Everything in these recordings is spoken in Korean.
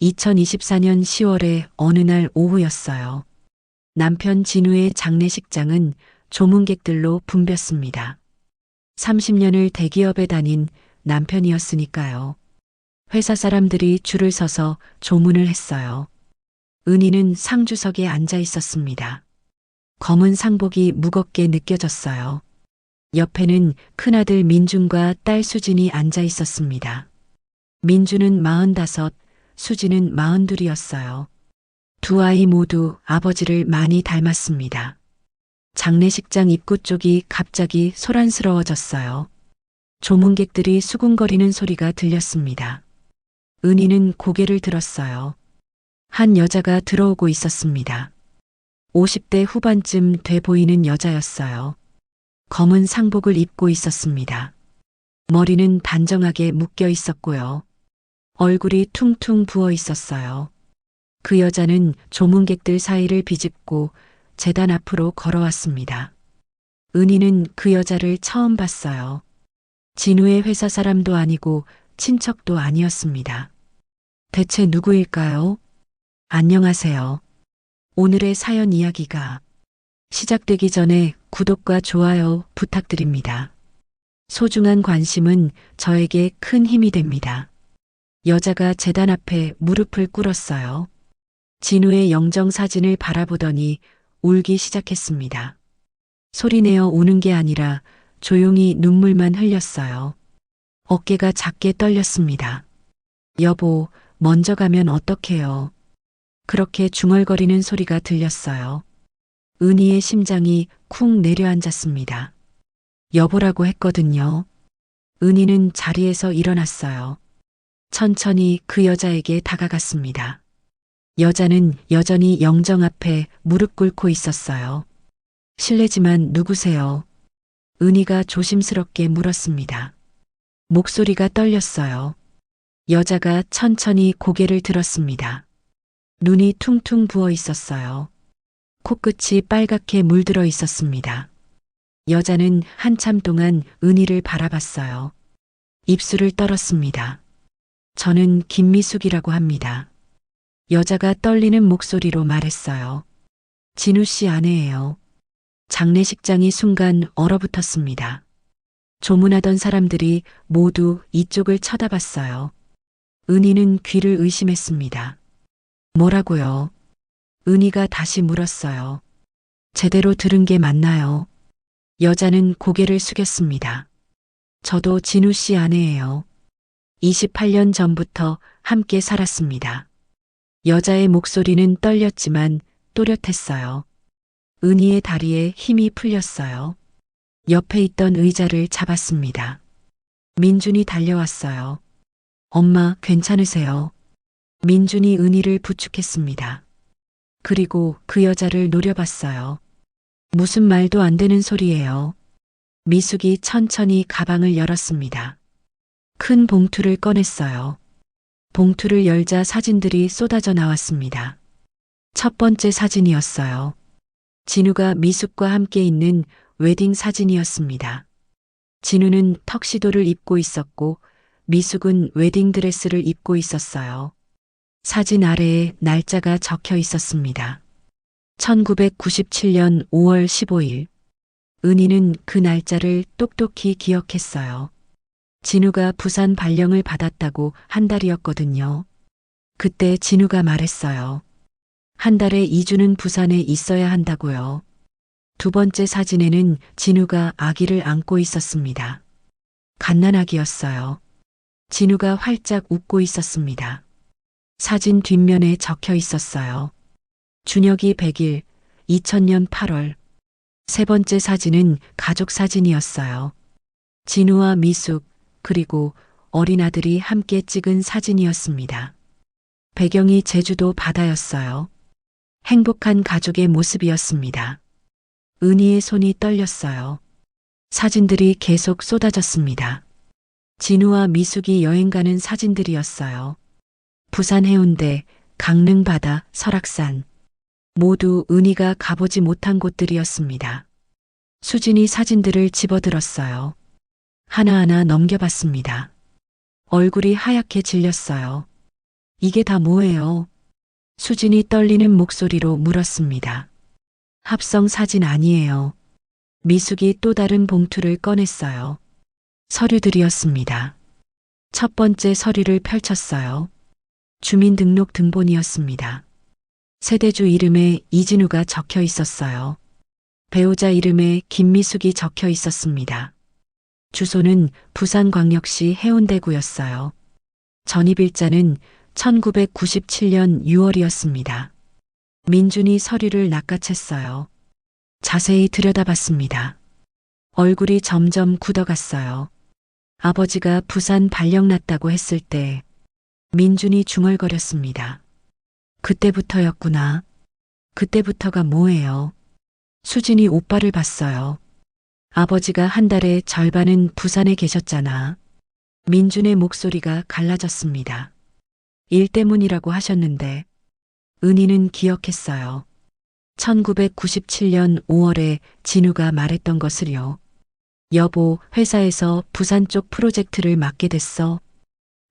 2024년 10월의 어느 날 오후였어요. 남편 진우의 장례식장은 조문객들로 붐볐습니다. 30년을 대기업에 다닌 남편이었으니까요. 회사 사람들이 줄을 서서 조문을 했어요. 은희는 상주석에 앉아 있었습니다. 검은 상복이 무겁게 느껴졌어요. 옆에는 큰아들 민준과 딸 수진이 앉아 있었습니다. 민준은 45, 수진은 42이었어요. 두 아이 모두 아버지를 많이 닮았습니다. 장례식장 입구 쪽이 갑자기 소란스러워졌어요. 조문객들이 수군거리는 소리가 들렸습니다. 은희는 고개를 들었어요. 한 여자가 들어오고 있었습니다. 50대 후반쯤 돼 보이는 여자였어요. 검은 상복을 입고 있었습니다. 머리는 단정하게 묶여 있었고요. 얼굴이 퉁퉁 부어 있었어요. 그 여자는 조문객들 사이를 비집고 제단 앞으로 걸어왔습니다. 은희는 그 여자를 처음 봤어요. 진우의 회사 사람도 아니고 친척도 아니었습니다. 대체 누구일까요? 안녕하세요. 오늘의 사연 이야기가 시작되기 전에 구독과 좋아요 부탁드립니다. 소중한 관심은 저에게 큰 힘이 됩니다. 여자가 제단 앞에 무릎을 꿇었어요. 진우의 영정 사진을 바라보더니 울기 시작했습니다. 소리내어 우는 게 아니라 조용히 눈물만 흘렸어요. 어깨가 작게 떨렸습니다. 여보, 먼저 가면 어떡해요? 그렇게 중얼거리는 소리가 들렸어요. 은희의 심장이 쿵 내려앉았습니다. 여보라고 했거든요. 은희는 자리에서 일어났어요. 천천히 그 여자에게 다가갔습니다. 여자는 여전히 영정 앞에 무릎 꿇고 있었어요. 실례지만 누구세요? 은희가 조심스럽게 물었습니다. 목소리가 떨렸어요. 여자가 천천히 고개를 들었습니다. 눈이 퉁퉁 부어 있었어요. 코끝이 빨갛게 물들어 있었습니다. 여자는 한참 동안 은희를 바라봤어요. 입술을 떨었습니다. 저는 김미숙이라고 합니다. 여자가 떨리는 목소리로 말했어요. 진우 씨 아내예요. 장례식장이 순간 얼어붙었습니다. 조문하던 사람들이 모두 이쪽을 쳐다봤어요. 은희는 귀를 의심했습니다. 뭐라고요? 은희가 다시 물었어요. 제대로 들은 게 맞나요? 여자는 고개를 숙였습니다. 저도 진우 씨 아내예요. 28년 전부터 함께 살았습니다. 여자의 목소리는 떨렸지만 또렷했어요. 은희의 다리에 힘이 풀렸어요. 옆에 있던 의자를 잡았습니다. 민준이 달려왔어요. 엄마, 괜찮으세요? 민준이 은희를 부축했습니다. 그리고 그 여자를 노려봤어요. 무슨 말도 안 되는 소리예요. 미숙이 천천히 가방을 열었습니다. 큰 봉투를 꺼냈어요. 봉투를 열자 사진들이 쏟아져 나왔습니다. 첫 번째 사진이었어요. 진우가 미숙과 함께 있는 웨딩 사진이었습니다. 진우는 턱시도를 입고 있었고 미숙은 웨딩 드레스를 입고 있었어요. 사진 아래에 날짜가 적혀 있었습니다. 1997년 5월 15일. 은희는 그 날짜를 똑똑히 기억했어요. 진우가 부산 발령을 받았다고 한 달이었거든요. 그때 진우가 말했어요. 한 달에 2주는 부산에 있어야 한다고요. 두 번째 사진에는 진우가 아기를 안고 있었습니다. 갓난아기였어요. 진우가 활짝 웃고 있었습니다. 사진 뒷면에 적혀 있었어요. 준혁이 100일, 2000년 8월. 세 번째 사진은 가족 사진이었어요. 진우와 미숙, 그리고 어린 아들이 함께 찍은 사진이었습니다. 배경이 제주도 바다였어요. 행복한 가족의 모습이었습니다. 은희의 손이 떨렸어요. 사진들이 계속 쏟아졌습니다. 진우와 미숙이 여행 가는 사진들이었어요. 부산 해운대, 강릉 바다, 설악산. 모두 은희가 가보지 못한 곳들이었습니다. 수진이 사진들을 집어들었어요. 하나하나 넘겨봤습니다. 얼굴이 하얗게 질렸어요. 이게 다 뭐예요? 수진이 떨리는 목소리로 물었습니다. 합성 사진 아니에요. 미숙이 또 다른 봉투를 꺼냈어요. 서류들이었습니다. 첫 번째 서류를 펼쳤어요. 주민등록 등본이었습니다. 세대주 이름에 이진우가 적혀 있었어요. 배우자 이름에 김미숙이 적혀 있었습니다. 주소는 부산광역시 해운대구였어요. 전입일자는 1997년 6월이었습니다. 민준이 서류를 낚아챘어요. 자세히 들여다봤습니다. 얼굴이 점점 굳어갔어요. 아버지가 부산 발령 났다고 했을 때 민준이 중얼거렸습니다. 그때부터였구나. 그때부터가 뭐예요? 수진이 오빠를 봤어요. 아버지가 한 달에 절반은 부산에 계셨잖아. 민준의 목소리가 갈라졌습니다. 일 때문이라고 하셨는데 은희는 기억했어요. 1997년 5월에 진우가 말했던 것을요. 여보, 회사에서 부산 쪽 프로젝트를 맡게 됐어.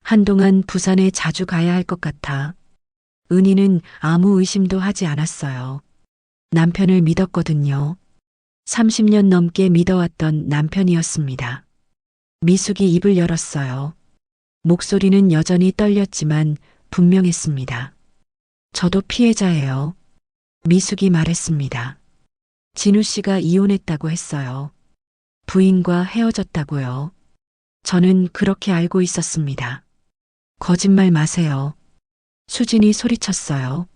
한동안 부산에 자주 가야 할 것 같아. 은희는 아무 의심도 하지 않았어요. 남편을 믿었거든요. 30년 넘게 믿어왔던 남편이었습니다. 미숙이 입을 열었어요. 목소리는 여전히 떨렸지만 분명했습니다. 저도 피해자예요. 미숙이 말했습니다. 진우 씨가 이혼했다고 했어요. 부인과 헤어졌다고요. 저는 그렇게 알고 있었습니다. 거짓말 마세요. 수진이 소리쳤어요.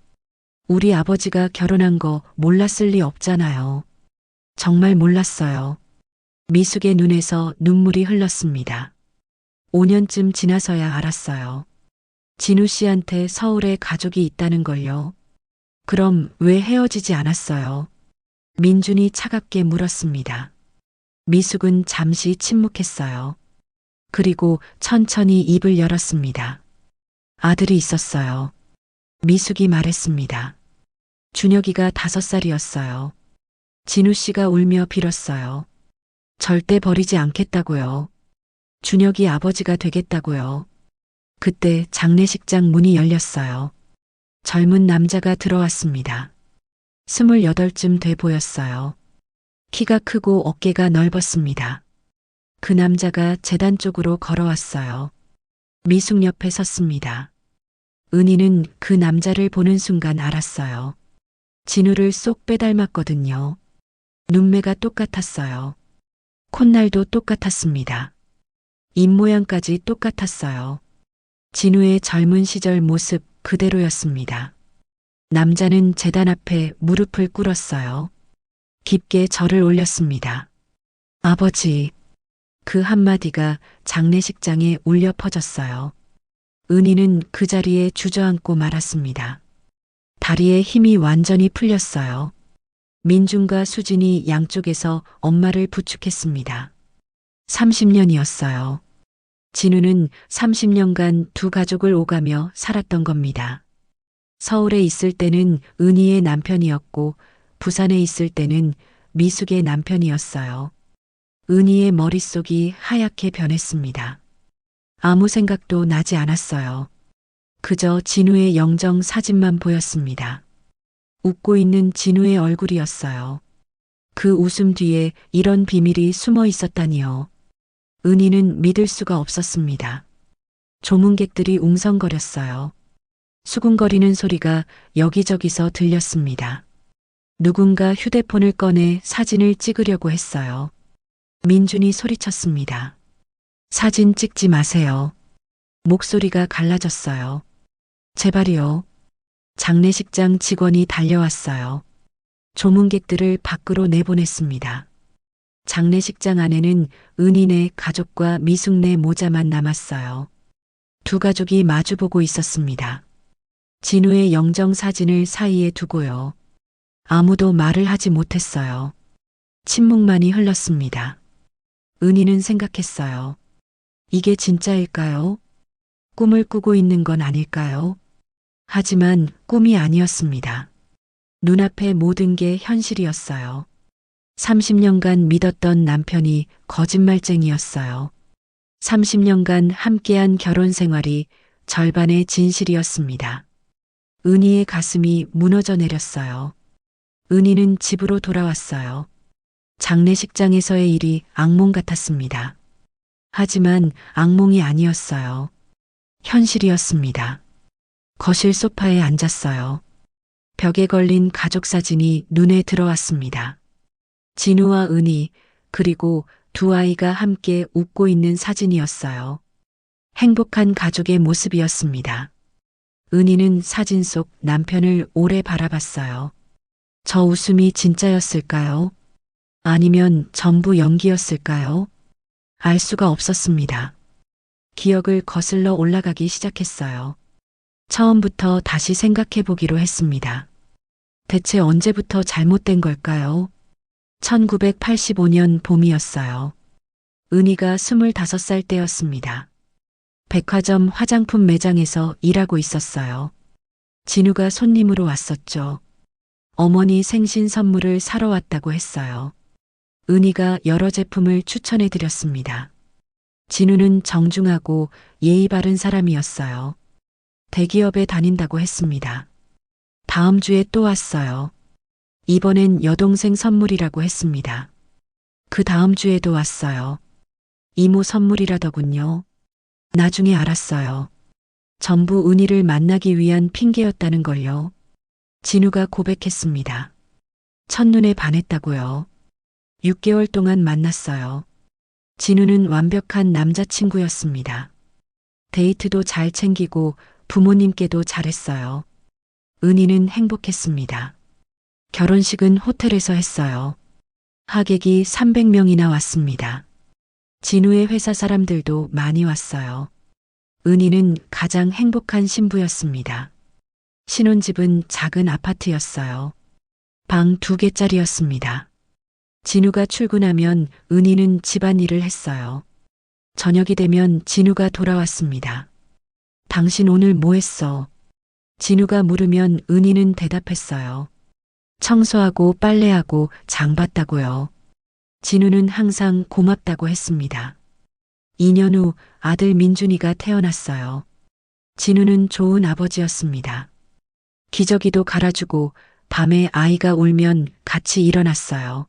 우리 아버지가 결혼한 거 몰랐을 리 없잖아요. 정말 몰랐어요. 미숙의 눈에서 눈물이 흘렀습니다. 5년쯤 지나서야 알았어요. 진우 씨한테 서울에 가족이 있다는 걸요. 그럼 왜 헤어지지 않았어요? 민준이 차갑게 물었습니다. 미숙은 잠시 침묵했어요. 그리고 천천히 입을 열었습니다. 아들이 있었어요. 미숙이 말했습니다. 준혁이가 5살이었어요. 진우 씨가 울며 빌었어요. 절대 버리지 않겠다고요. 준혁이 아버지가 되겠다고요. 그때 장례식장 문이 열렸어요. 젊은 남자가 들어왔습니다. 28쯤 돼 보였어요. 키가 크고 어깨가 넓었습니다. 그 남자가 제단 쪽으로 걸어왔어요. 미숙 옆에 섰습니다. 은희는 그 남자를 보는 순간 알았어요. 진우를 쏙 빼닮았거든요. 눈매가 똑같았어요. 콧날도 똑같았습니다. 입모양까지 똑같았어요. 진우의 젊은 시절 모습 그대로였습니다. 남자는 제단 앞에 무릎을 꿇었어요. 깊게 절을 올렸습니다. 아버지. 그 한마디가 장례식장에 울려 퍼졌어요. 은희는 그 자리에 주저앉고 말았습니다. 다리에 힘이 완전히 풀렸어요. 민준과 수진이 양쪽에서 엄마를 부축했습니다. 30년이었어요. 진우는 30년간 두 가족을 오가며 살았던 겁니다. 서울에 있을 때는 은희의 남편이었고 부산에 있을 때는 미숙의 남편이었어요. 은희의 머릿속이 하얗게 변했습니다. 아무 생각도 나지 않았어요. 그저 진우의 영정 사진만 보였습니다. 웃고 있는 진우의 얼굴이었어요. 그 웃음 뒤에 이런 비밀이 숨어 있었다니요. 은희는 믿을 수가 없었습니다. 조문객들이 웅성거렸어요. 수군거리는 소리가 여기저기서 들렸습니다. 누군가 휴대폰을 꺼내 사진을 찍으려고 했어요. 민준이 소리쳤습니다. 사진 찍지 마세요. 목소리가 갈라졌어요. 제발이요. 장례식장 직원이 달려왔어요. 조문객들을 밖으로 내보냈습니다. 장례식장 안에는 은희네 가족과 미숙네 모자만 남았어요. 두 가족이 마주보고 있었습니다. 진우의 영정 사진을 사이에 두고요. 아무도 말을 하지 못했어요. 침묵만이 흘렀습니다. 은희는 생각했어요. 이게 진짜일까요? 꿈을 꾸고 있는 건 아닐까요? 하지만 꿈이 아니었습니다. 눈앞의 모든 게 현실이었어요. 30년간 믿었던 남편이 거짓말쟁이였어요. 30년간 함께한 결혼 생활이 절반의 진실이었습니다. 은희의 가슴이 무너져 내렸어요. 은희는 집으로 돌아왔어요. 장례식장에서의 일이 악몽 같았습니다. 하지만 악몽이 아니었어요. 현실이었습니다. 거실 소파에 앉았어요. 벽에 걸린 가족 사진이 눈에 들어왔습니다. 진우와 은희, 그리고 두 아이가 함께 웃고 있는 사진이었어요. 행복한 가족의 모습이었습니다. 은희는 사진 속 남편을 오래 바라봤어요. 저 웃음이 진짜였을까요? 아니면 전부 연기였을까요? 알 수가 없었습니다. 기억을 거슬러 올라가기 시작했어요. 처음부터 다시 생각해 보기로 했습니다. 대체 언제부터 잘못된 걸까요? 1985년 봄이었어요. 은희가 25살 때였습니다. 백화점 화장품 매장에서 일하고 있었어요. 진우가 손님으로 왔었죠. 어머니 생신 선물을 사러 왔다고 했어요. 은희가 여러 제품을 추천해 드렸습니다. 진우는 정중하고 예의 바른 사람이었어요. 대기업에 다닌다고 했습니다. 다음 주에 또 왔어요. 이번엔 여동생 선물이라고 했습니다. 그 다음 주에도 왔어요. 이모 선물이라더군요. 나중에 알았어요. 전부 은희를 만나기 위한 핑계였다는 걸요. 진우가 고백했습니다. 첫눈에 반했다고요. 6개월 동안 만났어요. 진우는 완벽한 남자친구였습니다. 데이트도 잘 챙기고 부모님께도 잘했어요. 은희는 행복했습니다. 결혼식은 호텔에서 했어요. 하객이 300명이나 왔습니다. 진우의 회사 사람들도 많이 왔어요. 은희는 가장 행복한 신부였습니다. 신혼집은 작은 아파트였어요. 방 2개짜리였습니다. 진우가 출근하면 은희는 집안일을 했어요. 저녁이 되면 진우가 돌아왔습니다. 당신 오늘 뭐 했어? 진우가 물으면 은희는 대답했어요. 청소하고 빨래하고 장 봤다고요. 진우는 항상 고맙다고 했습니다. 2년 후 아들 민준이가 태어났어요. 진우는 좋은 아버지였습니다. 기저귀도 갈아주고 밤에 아이가 울면 같이 일어났어요.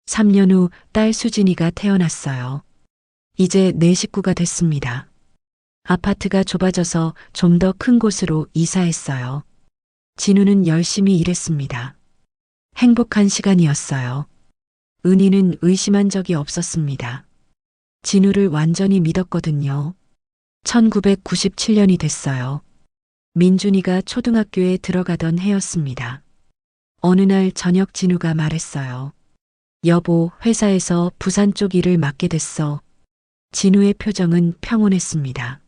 3년 후 딸 수진이가 태어났어요. 이제 내 식구가 됐습니다. 아파트가 좁아져서 좀 더 큰 곳으로 이사했어요. 진우는 열심히 일했습니다. 행복한 시간이었어요. 은희는 의심한 적이 없었습니다. 진우를 완전히 믿었거든요. 1997년이 됐어요. 민준이가 초등학교에 들어가던 해였습니다. 어느 날 저녁 진우가 말했어요. 여보, 회사에서 부산 쪽 일을 맡게 됐어. 진우의 표정은 평온했습니다.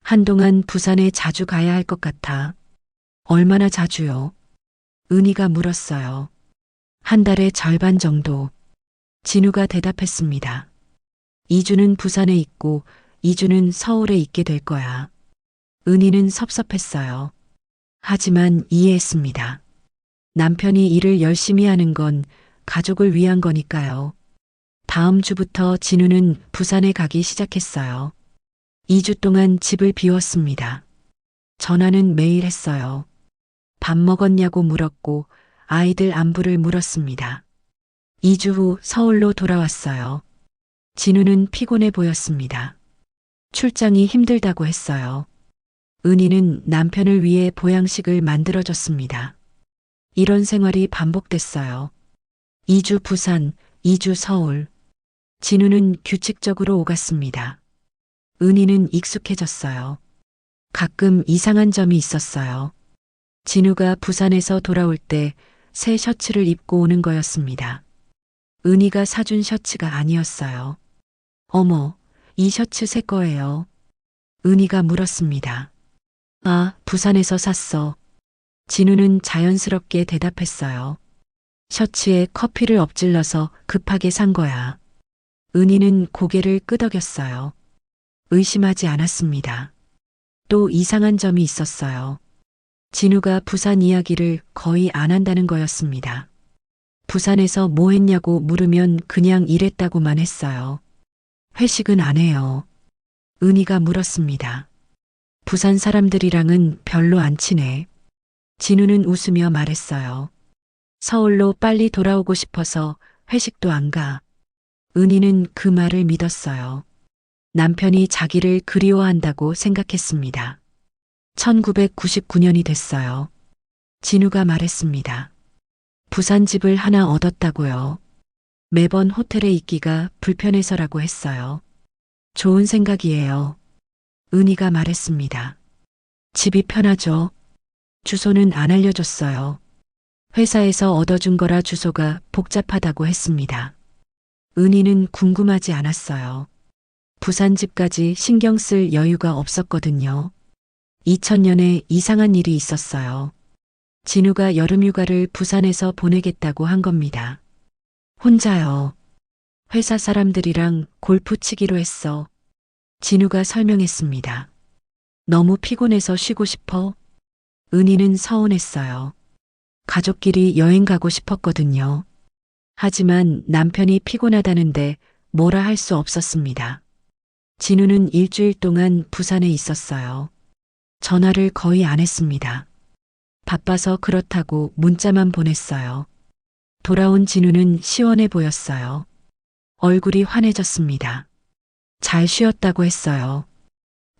한동안 부산에 자주 가야 할 것 같아. 얼마나 자주요? 은희가 물었어요. 한 달에 절반 정도. 진우가 대답했습니다. 2주는 부산에 있고 2주는 서울에 있게 될 거야. 은희는 섭섭했어요. 하지만 이해했습니다. 남편이 일을 열심히 하는 건 가족을 위한 거니까요. 다음 주부터 진우는 부산에 가기 시작했어요. 2주 동안 집을 비웠습니다. 전화는 매일 했어요. 밥 먹었냐고 물었고 아이들 안부를 물었습니다. 2주 후 서울로 돌아왔어요. 진우는 피곤해 보였습니다. 출장이 힘들다고 했어요. 은희는 남편을 위해 보양식을 만들어줬습니다. 이런 생활이 반복됐어요. 2주 부산, 2주 서울. 진우는 규칙적으로 오갔습니다. 은희는 익숙해졌어요. 가끔 이상한 점이 있었어요. 진우가 부산에서 돌아올 때 새 셔츠를 입고 오는 거였습니다. 은희가 사준 셔츠가 아니었어요. 어머, 이 셔츠 새 거예요. 은희가 물었습니다. 아, 부산에서 샀어. 진우는 자연스럽게 대답했어요. 셔츠에 커피를 엎질러서 급하게 산 거야. 은희는 고개를 끄덕였어요. 의심하지 않았습니다. 또 이상한 점이 있었어요. 진우가 부산 이야기를 거의 안 한다는 거였습니다. 부산에서 뭐 했냐고 물으면 그냥 일했다고만 했어요. 회식은 안 해요. 은희가 물었습니다. 부산 사람들이랑은 별로 안 친해. 진우는 웃으며 말했어요. 서울로 빨리 돌아오고 싶어서 회식도 안 가. 은희는 그 말을 믿었어요. 남편이 자기를 그리워한다고 생각했습니다. 1999년이 됐어요. 진우가 말했습니다. 부산 집을 하나 얻었다고요. 매번 호텔에 있기가 불편해서라고 했어요. 좋은 생각이에요. 은희가 말했습니다. 집이 편하죠. 주소는 안 알려줬어요. 회사에서 얻어준 거라 주소가 복잡하다고 했습니다. 은희는 궁금하지 않았어요. 부산 집까지 신경 쓸 여유가 없었거든요. 2000년에 이상한 일이 있었어요. 진우가 여름휴가를 부산에서 보내겠다고 한 겁니다. 혼자요. 회사 사람들이랑 골프 치기로 했어. 진우가 설명했습니다. 너무 피곤해서 쉬고 싶어? 은희는 서운했어요. 가족끼리 여행 가고 싶었거든요. 하지만 남편이 피곤하다는데 뭐라 할 수 없었습니다. 진우는 일주일 동안 부산에 있었어요. 전화를 거의 안 했습니다. 바빠서 그렇다고 문자만 보냈어요. 돌아온 진우는 시원해 보였어요. 얼굴이 환해졌습니다. 잘 쉬었다고 했어요.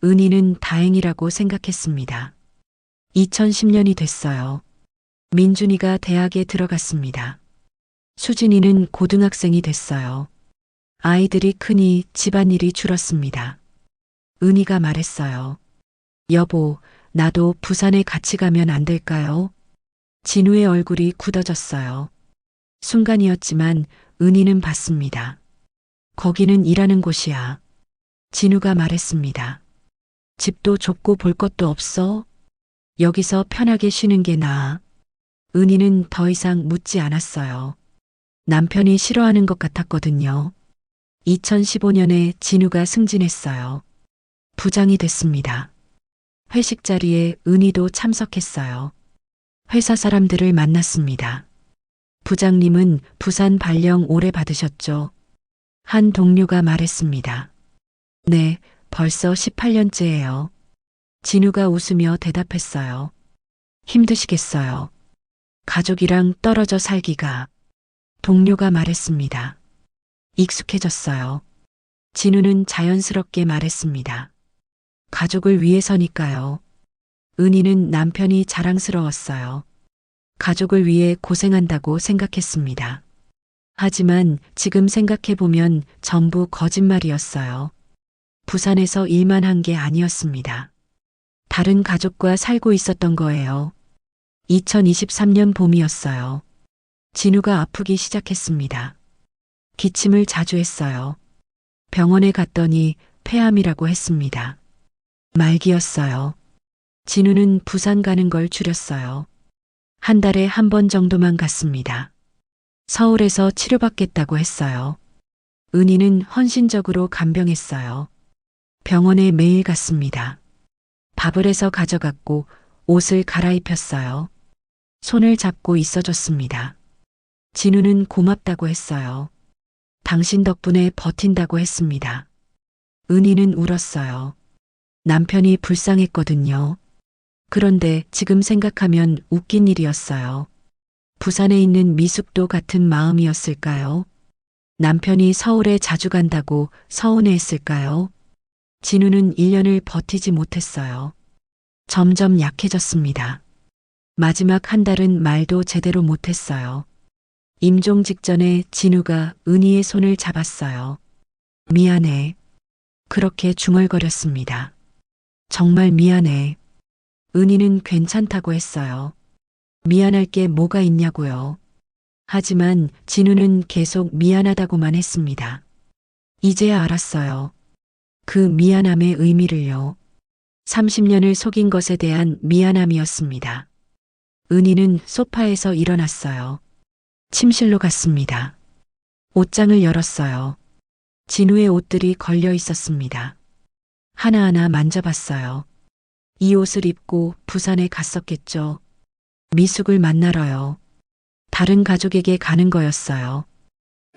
은희는 다행이라고 생각했습니다. 2010년이 됐어요. 민준이가 대학에 들어갔습니다. 수진이는 고등학생이 됐어요. 아이들이 크니 집안일이 줄었습니다. 은희가 말했어요. 여보, 나도 부산에 같이 가면 안 될까요? 진우의 얼굴이 굳어졌어요. 순간이었지만 은희는 봤습니다. 거기는 일하는 곳이야. 진우가 말했습니다. 집도 좁고 볼 것도 없어? 여기서 편하게 쉬는 게 나아. 은희는 더 이상 묻지 않았어요. 남편이 싫어하는 것 같았거든요. 2015년에 진우가 승진했어요. 부장이 됐습니다. 회식 자리에 은희도 참석했어요. 회사 사람들을 만났습니다. 부장님은 부산 발령 오래 받으셨죠? 한 동료가 말했습니다. 네, 벌써 18년째예요. 진우가 웃으며 대답했어요. 힘드시겠어요. 가족이랑 떨어져 살기가. 동료가 말했습니다. 익숙해졌어요. 진우는 자연스럽게 말했습니다. 가족을 위해서니까요. 은희는 남편이 자랑스러웠어요. 가족을 위해 고생한다고 생각했습니다. 하지만 지금 생각해보면 전부 거짓말이었어요. 부산에서 일만 한 게 아니었습니다. 다른 가족과 살고 있었던 거예요. 2023년 봄이었어요. 진우가 아프기 시작했습니다. 기침을 자주 했어요. 병원에 갔더니 폐암이라고 했습니다. 말기였어요. 진우는 부산 가는 걸 줄였어요. 한 달에 한 번 정도만 갔습니다. 서울에서 치료받겠다고 했어요. 은희는 헌신적으로 간병했어요. 병원에 매일 갔습니다. 밥을 해서 가져갔고 옷을 갈아입혔어요. 손을 잡고 있어줬습니다. 진우는 고맙다고 했어요. 당신 덕분에 버틴다고 했습니다. 은희는 울었어요. 남편이 불쌍했거든요. 그런데 지금 생각하면 웃긴 일이었어요. 부산에 있는 미숙도 같은 마음이었을까요? 남편이 서울에 자주 간다고 서운해했을까요? 진우는 1년을 버티지 못했어요. 점점 약해졌습니다. 마지막 한 달은 말도 제대로 못했어요. 임종 직전에 진우가 은희의 손을 잡았어요. 미안해. 그렇게 중얼거렸습니다. 정말 미안해. 은희는 괜찮다고 했어요. 미안할 게 뭐가 있냐고요. 하지만 진우는 계속 미안하다고만 했습니다. 이제야 알았어요. 그 미안함의 의미를요. 30년을 속인 것에 대한 미안함이었습니다. 은희는 소파에서 일어났어요. 침실로 갔습니다. 옷장을 열었어요. 진우의 옷들이 걸려 있었습니다. 하나하나 만져봤어요. 이 옷을 입고 부산에 갔었겠죠. 미숙을 만나러요. 다른 가족에게 가는 거였어요.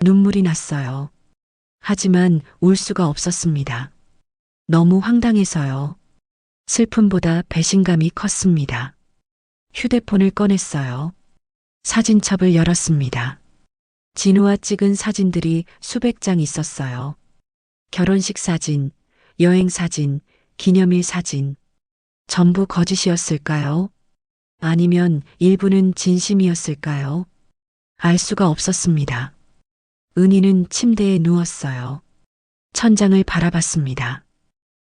눈물이 났어요. 하지만 울 수가 없었습니다. 너무 황당해서요. 슬픔보다 배신감이 컸습니다. 휴대폰을 꺼냈어요. 사진첩을 열었습니다. 진우와 찍은 사진들이 수백 장 있었어요. 결혼식 사진, 여행 사진, 기념일 사진. 전부 거짓이었을까요? 아니면 일부는 진심이었을까요? 알 수가 없었습니다. 은희는 침대에 누웠어요. 천장을 바라봤습니다.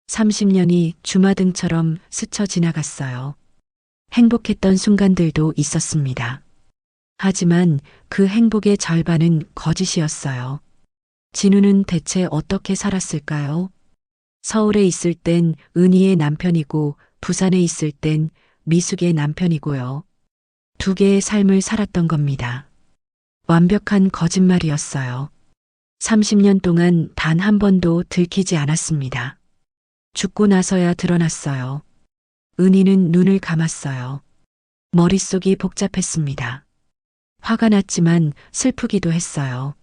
30년이 주마등처럼 스쳐 지나갔어요. 행복했던 순간들도 있었습니다. 하지만 그 행복의 절반은 거짓이었어요. 진우는 대체 어떻게 살았을까요? 서울에 있을 땐 은희의 남편이고 부산에 있을 땐 미숙의 남편이고요. 두 개의 삶을 살았던 겁니다. 완벽한 거짓말이었어요. 30년 동안 단 한 번도 들키지 않았습니다. 죽고 나서야 드러났어요. 은희는 눈을 감았어요. 머릿속이 복잡했습니다. 화가 났지만 슬프기도 했어요.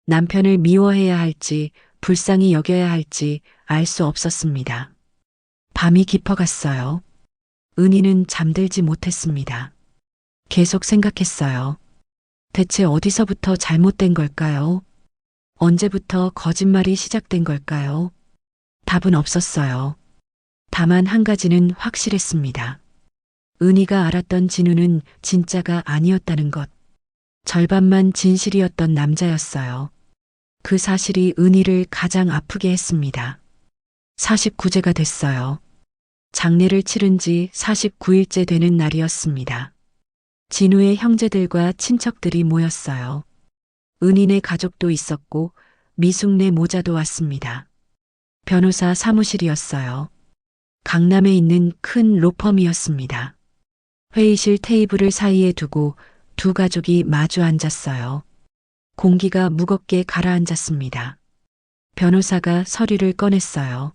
남편을 미워해야 할지 불쌍히 여겨야 할지 알 수 없었습니다. 밤이 깊어갔어요. 은희는 잠들지 못했습니다. 계속 생각했어요. 대체 어디서부터 잘못된 걸까요? 언제부터 거짓말이 시작된 걸까요? 답은 없었어요. 다만 한 가지는 확실했습니다. 은희가 알았던 진우는 진짜가 아니었다는 것. 절반만 진실이었던 남자였어요. 그 사실이 은희를 가장 아프게 했습니다. 49제가 됐어요. 장례를 치른 지 49일째 되는 날이었습니다. 진우의 형제들과 친척들이 모였어요. 은희네 가족도 있었고 미숙네 모자도 왔습니다. 변호사 사무실이었어요. 강남에 있는 큰 로펌이었습니다. 회의실 테이블을 사이에 두고 두 가족이 마주 앉았어요. 공기가 무겁게 가라앉았습니다. 변호사가 서류를 꺼냈어요.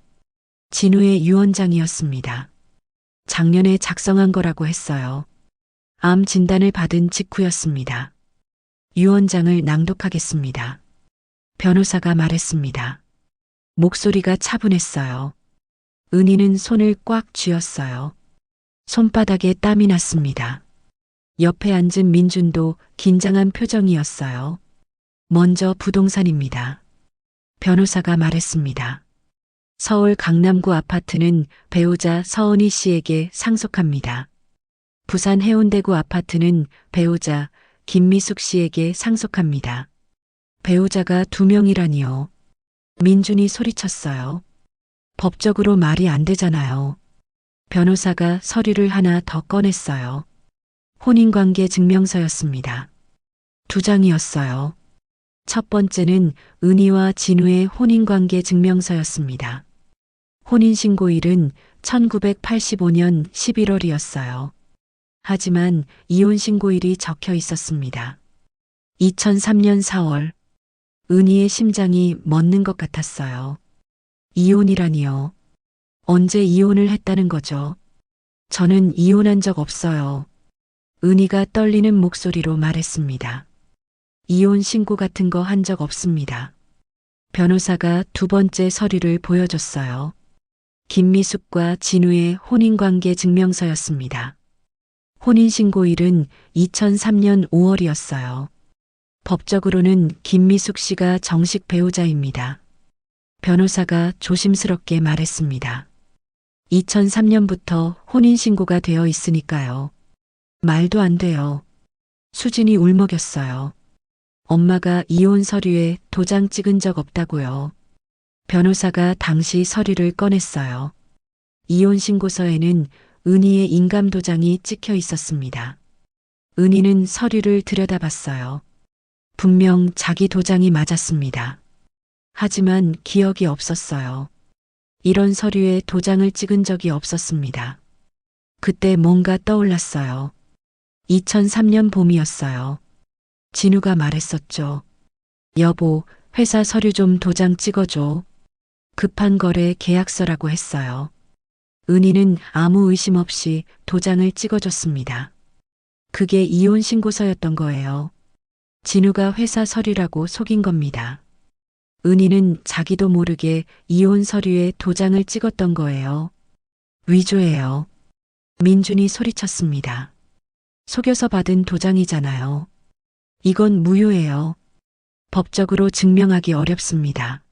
진우의 유언장이었습니다. 작년에 작성한 거라고 했어요. 암 진단을 받은 직후였습니다. 유언장을 낭독하겠습니다. 변호사가 말했습니다. 목소리가 차분했어요. 은희는 손을 꽉 쥐었어요. 손바닥에 땀이 났습니다. 옆에 앉은 민준도 긴장한 표정이었어요. 먼저 부동산입니다. 변호사가 말했습니다. 서울 강남구 아파트는 배우자 서은희 씨에게 상속합니다. 부산 해운대구 아파트는 배우자 김미숙 씨에게 상속합니다. 배우자가 2명이라니요. 민준이 소리쳤어요. 법적으로 말이 안 되잖아요. 변호사가 서류를 하나 더 꺼냈어요. 혼인관계 증명서였습니다. 2장이었어요. 첫 번째는 은희와 진우의 혼인관계 증명서였습니다. 혼인신고일은 1985년 11월이었어요. 하지만 이혼신고일이 적혀 있었습니다. 2003년 4월, 은희의 심장이 멎는 것 같았어요. 이혼이라니요. 언제 이혼을 했다는 거죠? 저는 이혼한 적 없어요. 은희가 떨리는 목소리로 말했습니다. 이혼 신고 같은 거 한 적 없습니다. 변호사가 두 번째 서류를 보여줬어요. 김미숙과 진우의 혼인관계 증명서였습니다. 혼인신고일은 2003년 5월이었어요. 법적으로는 김미숙 씨가 정식 배우자입니다. 변호사가 조심스럽게 말했습니다. 2003년부터 혼인신고가 되어 있으니까요. 말도 안 돼요. 수진이 울먹였어요. 엄마가 이혼 서류에 도장 찍은 적 없다고요. 변호사가 당시 서류를 꺼냈어요. 이혼 신고서에는 은희의 인감 도장이 찍혀 있었습니다. 은희는 서류를 들여다봤어요. 분명 자기 도장이 맞았습니다. 하지만 기억이 없었어요. 이런 서류에 도장을 찍은 적이 없었습니다. 그때 뭔가 떠올랐어요. 2003년 봄이었어요. 진우가 말했었죠. 여보, 회사 서류 좀 도장 찍어줘. 급한 거래 계약서라고 했어요. 은희는 아무 의심 없이 도장을 찍어줬습니다. 그게 이혼 신고서였던 거예요. 진우가 회사 서류라고 속인 겁니다. 은희는 자기도 모르게 이혼 서류에 도장을 찍었던 거예요. 위조예요. 민준이 소리쳤습니다. 속여서 받은 도장이잖아요. 이건 무효예요. 법적으로 증명하기 어렵습니다.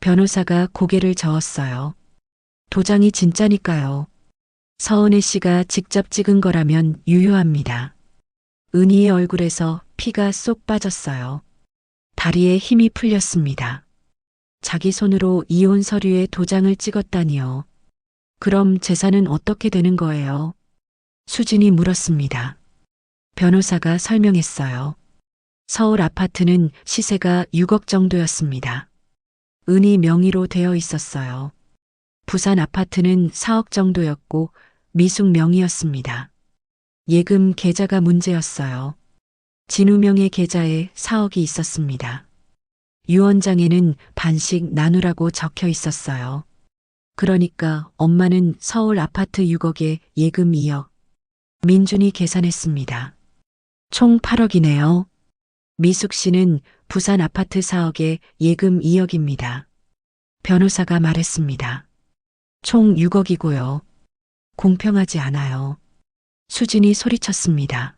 변호사가 고개를 저었어요. 도장이 진짜니까요. 서은혜 씨가 직접 찍은 거라면 유효합니다. 은희의 얼굴에서 피가 쏙 빠졌어요. 다리에 힘이 풀렸습니다. 자기 손으로 이혼 서류에 도장을 찍었다니요. 그럼 재산은 어떻게 되는 거예요? 수진이 물었습니다. 변호사가 설명했어요. 서울 아파트는 시세가 6억 정도였습니다. 은희 명의로 되어 있었어요. 부산 아파트는 4억 정도였고 미숙 명의였습니다. 예금 계좌가 문제였어요. 진우명의 계좌에 4억이 있었습니다. 유언장에는 반씩 나누라고 적혀 있었어요. 그러니까 엄마는 서울 아파트 6억에 예금 2억. 민준이 계산했습니다. 총 8억이네요. 미숙 씨는 부산 아파트 4억에 예금 2억입니다. 변호사가 말했습니다. 총 6억이고요. 공평하지 않아요. 수진이 소리쳤습니다.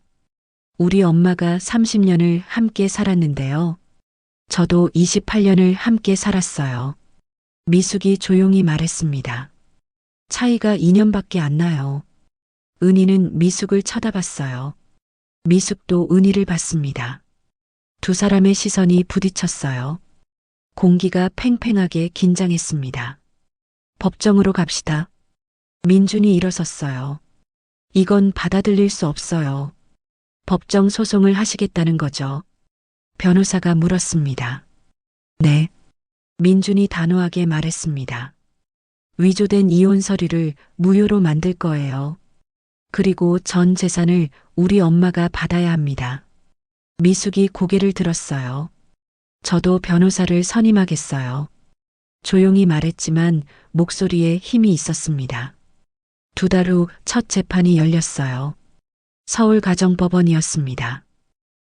우리 엄마가 30년을 함께 살았는데요. 저도 28년을 함께 살았어요. 미숙이 조용히 말했습니다. 차이가 2년밖에 안 나요. 은희는 미숙을 쳐다봤어요. 미숙도 은희를 봤습니다. 두 사람의 시선이 부딪혔어요. 공기가 팽팽하게 긴장했습니다. 법정으로 갑시다. 민준이 일어섰어요. 이건 받아들일 수 없어요. 법정 소송을 하시겠다는 거죠? 변호사가 물었습니다. 네. 민준이 단호하게 말했습니다. 위조된 이혼 서류를 무효로 만들 거예요. 그리고 전 재산을 우리 엄마가 받아야 합니다. 미숙이 고개를 들었어요. 저도 변호사를 선임하겠어요. 조용히 말했지만 목소리에 힘이 있었습니다. 두 달 후 첫 재판이 열렸어요. 서울가정법원이었습니다.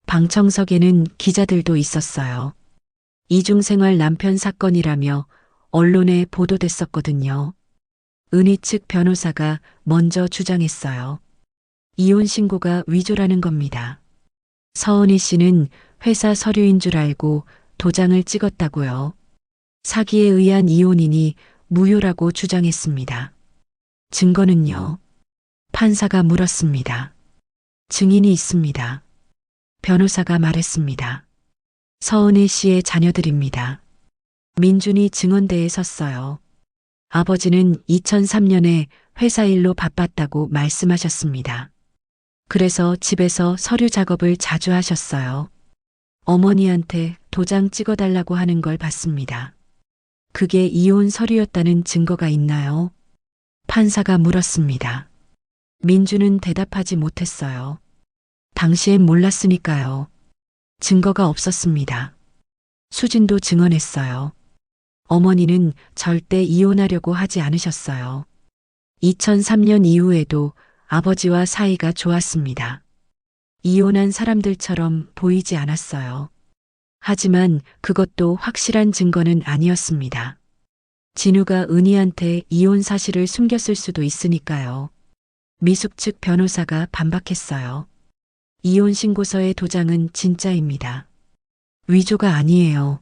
방청석에는 기자들도 있었어요. 이중생활 남편 사건이라며 언론에 보도됐었거든요. 은희 측 변호사가 먼저 주장했어요. 이혼 신고가 위조라는 겁니다. 서은희 씨는 회사 서류인 줄 알고 도장을 찍었다고요. 사기에 의한 이혼이니 무효라고 주장했습니다. 증거는요? 판사가 물었습니다. 증인이 있습니다. 변호사가 말했습니다. 서은희 씨의 자녀들입니다. 민준이 증언대에 섰어요. 아버지는 2003년에 회사 일로 바빴다고 말씀하셨습니다. 그래서 집에서 서류 작업을 자주 하셨어요. 어머니한테 도장 찍어달라고 하는 걸 봤습니다. 그게 이혼 서류였다는 증거가 있나요? 판사가 물었습니다. 민준은 대답하지 못했어요. 당시엔 몰랐으니까요. 증거가 없었습니다. 수진도 증언했어요. 어머니는 절대 이혼하려고 하지 않으셨어요. 2003년 이후에도 아버지와 사이가 좋았습니다. 이혼한 사람들처럼 보이지 않았어요. 하지만 그것도 확실한 증거는 아니었습니다. 진우가 은희한테 이혼 사실을 숨겼을 수도 있으니까요. 미숙 측 변호사가 반박했어요. 이혼 신고서의 도장은 진짜입니다. 위조가 아니에요.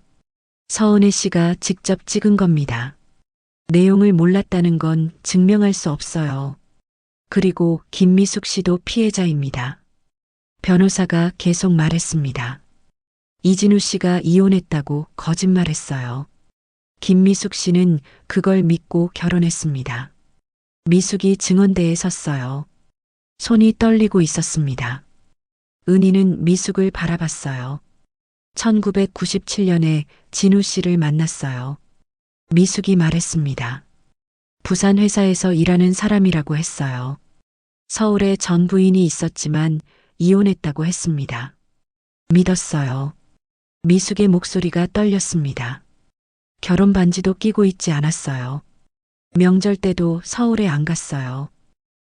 서은혜 씨가 직접 찍은 겁니다. 내용을 몰랐다는 건 증명할 수 없어요. 그리고 김미숙 씨도 피해자입니다. 변호사가 계속 말했습니다. 이진우 씨가 이혼했다고 거짓말했어요. 김미숙 씨는 그걸 믿고 결혼했습니다. 미숙이 증언대에 섰어요. 손이 떨리고 있었습니다. 은희는 미숙을 바라봤어요. 1997년에 진우 씨를 만났어요. 미숙이 말했습니다. 부산 회사에서 일하는 사람이라고 했어요. 서울에 전 부인이 있었지만 이혼했다고 했습니다. 믿었어요. 미숙의 목소리가 떨렸습니다. 결혼 반지도 끼고 있지 않았어요. 명절 때도 서울에 안 갔어요.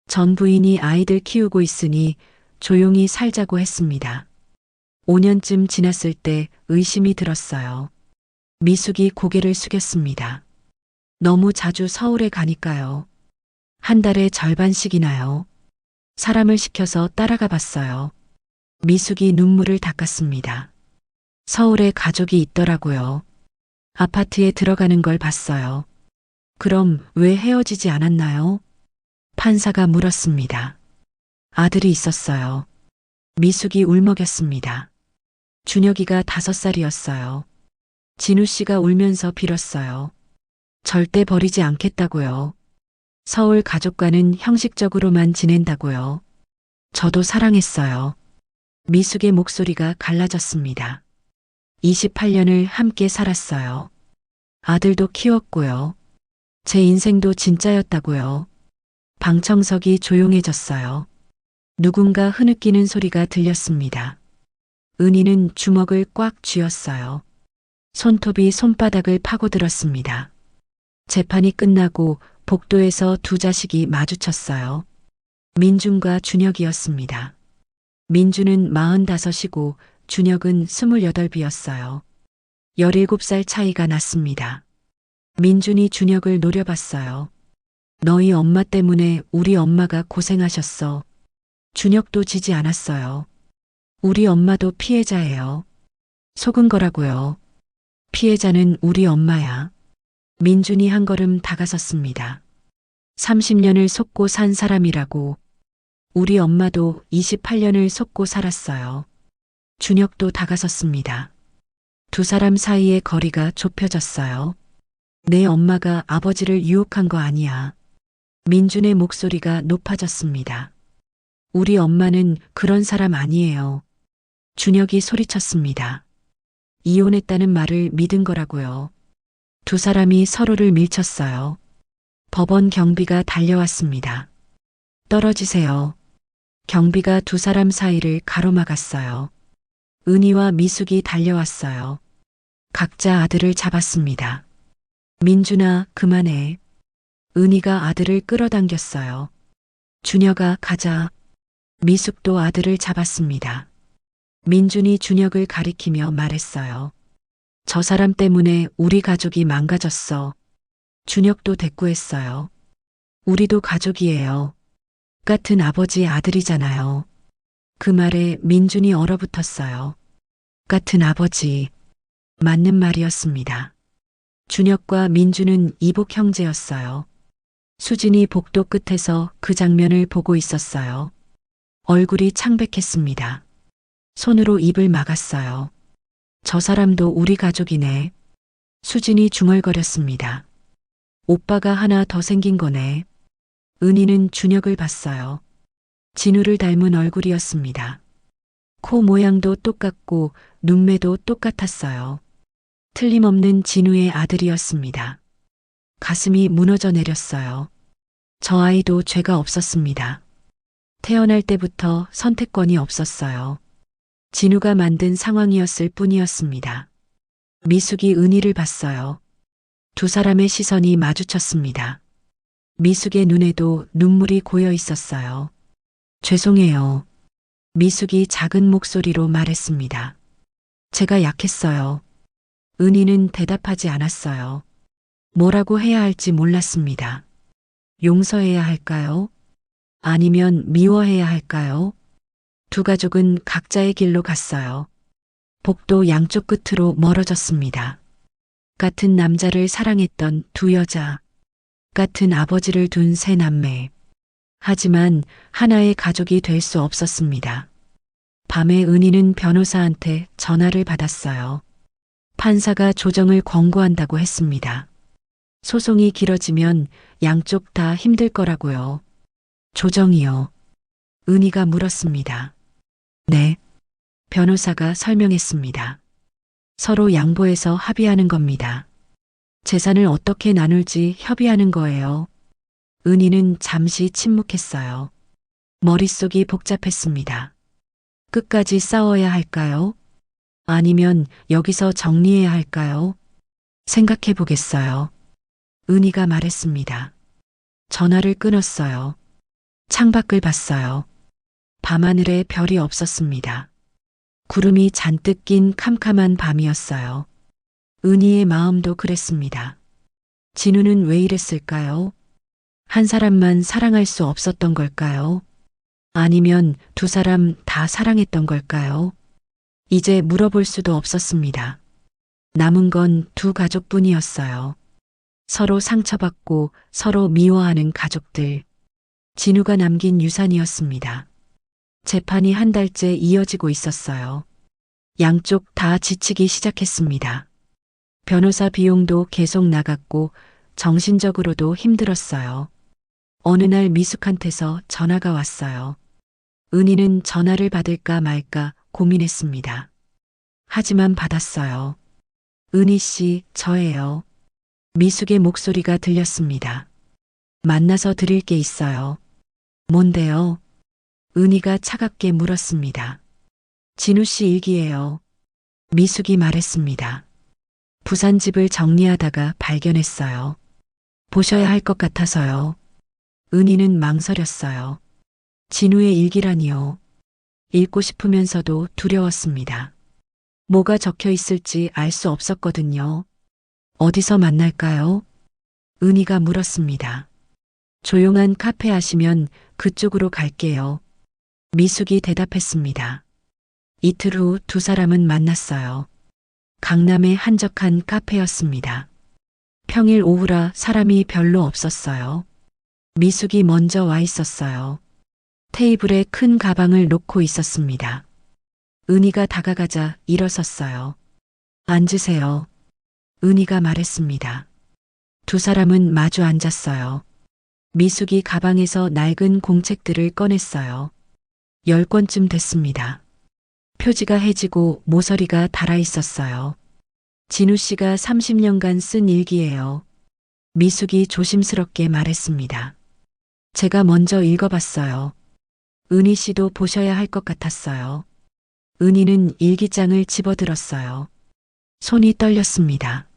전 부인이 아이들 키우고 있으니 조용히 살자고 했습니다. 5년쯤 지났을 때 의심이 들었어요. 미숙이 고개를 숙였습니다. 너무 자주 서울에 가니까요. 한 달에 절반씩이나요. 사람을 시켜서 따라가 봤어요. 미숙이 눈물을 닦았습니다. 서울에 가족이 있더라고요. 아파트에 들어가는 걸 봤어요. 그럼 왜 헤어지지 않았나요? 판사가 물었습니다. 아들이 있었어요. 미숙이 울먹였습니다. 준혁이가 5살이었어요. 진우 씨가 울면서 빌었어요. 절대 버리지 않겠다고요. 서울 가족과는 형식적으로만 지낸다고요. 저도 사랑했어요. 미숙의 목소리가 갈라졌습니다. 28년을 함께 살았어요. 아들도 키웠고요. 제 인생도 진짜였다고요. 방청석이 조용해졌어요. 누군가 흐느끼는 소리가 들렸습니다. 은희는 주먹을 꽉 쥐었어요. 손톱이 손바닥을 파고들었습니다. 재판이 끝나고 복도에서 두 자식이 마주쳤어요. 민준과 준혁이었습니다. 민준은 45이고 준혁은 28이었어요. 17살 차이가 났습니다. 민준이 준혁을 노려봤어요. 너희 엄마 때문에 우리 엄마가 고생하셨어. 준혁도 지지 않았어요. 우리 엄마도 피해자예요. 속은 거라고요. 피해자는 우리 엄마야. 민준이 한 걸음 다가섰습니다. 30년을 속고 산 사람이라고. 우리 엄마도 28년을 속고 살았어요. 준혁도 다가섰습니다. 두 사람 사이의 거리가 좁혀졌어요. 내 엄마가 아버지를 유혹한 거 아니야. 민준의 목소리가 높아졌습니다. 우리 엄마는 그런 사람 아니에요. 준혁이 소리쳤습니다. 이혼했다는 말을 믿은 거라고요. 두 사람이 서로를 밀쳤어요. 법원 경비가 달려왔습니다. 떨어지세요. 경비가 두 사람 사이를 가로막았어요. 은희와 미숙이 달려왔어요. 각자 아들을 잡았습니다. 민준아, 그만해. 은희가 아들을 끌어당겼어요. 준혁아, 가자. 미숙도 아들을 잡았습니다. 민준이 준혁을 가리키며 말했어요. 저 사람 때문에 우리 가족이 망가졌어. 준혁도 대꾸했어요. 우리도 가족이에요. 같은 아버지 아들이잖아요. 그 말에 민준이 얼어붙었어요. 같은 아버지. 맞는 말이었습니다. 준혁과 민준은 이복 형제였어요. 수진이 복도 끝에서 그 장면을 보고 있었어요. 얼굴이 창백했습니다. 손으로 입을 막았어요. 저 사람도 우리 가족이네. 수진이 중얼거렸습니다. 오빠가 하나 더 생긴 거네. 은희는 준혁을 봤어요. 진우를 닮은 얼굴이었습니다. 코 모양도 똑같고 눈매도 똑같았어요. 틀림없는 진우의 아들이었습니다. 가슴이 무너져 내렸어요. 저 아이도 죄가 없었습니다. 태어날 때부터 선택권이 없었어요. 진우가 만든 상황이었을 뿐이었습니다. 미숙이 은희를 봤어요. 두 사람의 시선이 마주쳤습니다. 미숙의 눈에도 눈물이 고여 있었어요. 죄송해요. 미숙이 작은 목소리로 말했습니다. 제가 약했어요. 은희는 대답하지 않았어요. 뭐라고 해야 할지 몰랐습니다. 용서해야 할까요? 아니면 미워해야 할까요? 두 가족은 각자의 길로 갔어요. 복도 양쪽 끝으로 멀어졌습니다. 같은 남자를 사랑했던 두 여자, 같은 아버지를 둔 세 남매. 하지만 하나의 가족이 될 수 없었습니다. 밤에 은희는 변호사한테 전화를 받았어요. 판사가 조정을 권고한다고 했습니다. 소송이 길어지면 양쪽 다 힘들 거라고요. 조정이요. 은희가 물었습니다. 네. 변호사가 설명했습니다. 서로 양보해서 합의하는 겁니다. 재산을 어떻게 나눌지 협의하는 거예요. 은희는 잠시 침묵했어요. 머릿속이 복잡했습니다. 끝까지 싸워야 할까요? 아니면 여기서 정리해야 할까요? 생각해 보겠어요. 은희가 말했습니다. 전화를 끊었어요. 창밖을 봤어요. 밤하늘에 별이 없었습니다. 구름이 잔뜩 낀 캄캄한 밤이었어요. 은희의 마음도 그랬습니다. 진우는 왜 이랬을까요? 한 사람만 사랑할 수 없었던 걸까요? 아니면 두 사람 다 사랑했던 걸까요? 이제 물어볼 수도 없었습니다. 남은 건 두 가족뿐이었어요. 서로 상처받고 서로 미워하는 가족들. 진우가 남긴 유산이었습니다. 재판이 한 달째 이어지고 있었어요. 양쪽 다 지치기 시작했습니다. 변호사 비용도 계속 나갔고 정신적으로도 힘들었어요. 어느 날 미숙한테서 전화가 왔어요. 은희는 전화를 받을까 말까 고민했습니다. 하지만 받았어요. 은희 씨, 저예요. 미숙의 목소리가 들렸습니다. 만나서 드릴 게 있어요. 뭔데요? 은희가 차갑게 물었습니다. 진우 씨 일기예요. 미숙이 말했습니다. 부산 집을 정리하다가 발견했어요. 보셔야 할 것 같아서요. 은희는 망설였어요. 진우의 일기라니요. 읽고 싶으면서도 두려웠습니다. 뭐가 적혀 있을지 알 수 없었거든요. 어디서 만날까요? 은희가 물었습니다. 조용한 카페 아시면 그쪽으로 갈게요. 미숙이 대답했습니다. 이틀 후 두 사람은 만났어요. 강남의 한적한 카페였습니다. 평일 오후라 사람이 별로 없었어요. 미숙이 먼저 와 있었어요. 테이블에 큰 가방을 놓고 있었습니다. 은희가 다가가자 일어섰어요. 앉으세요. 은희가 말했습니다. 두 사람은 마주 앉았어요. 미숙이 가방에서 낡은 공책들을 꺼냈어요. 10권쯤 됐습니다. 표지가 해지고 모서리가 달아 있었어요. 진우 씨가 30년간 쓴 일기예요. 미숙이 조심스럽게 말했습니다. 제가 먼저 읽어봤어요. 은희 씨도 보셔야 할 것 같았어요. 은희는 일기장을 집어들었어요. 손이 떨렸습니다.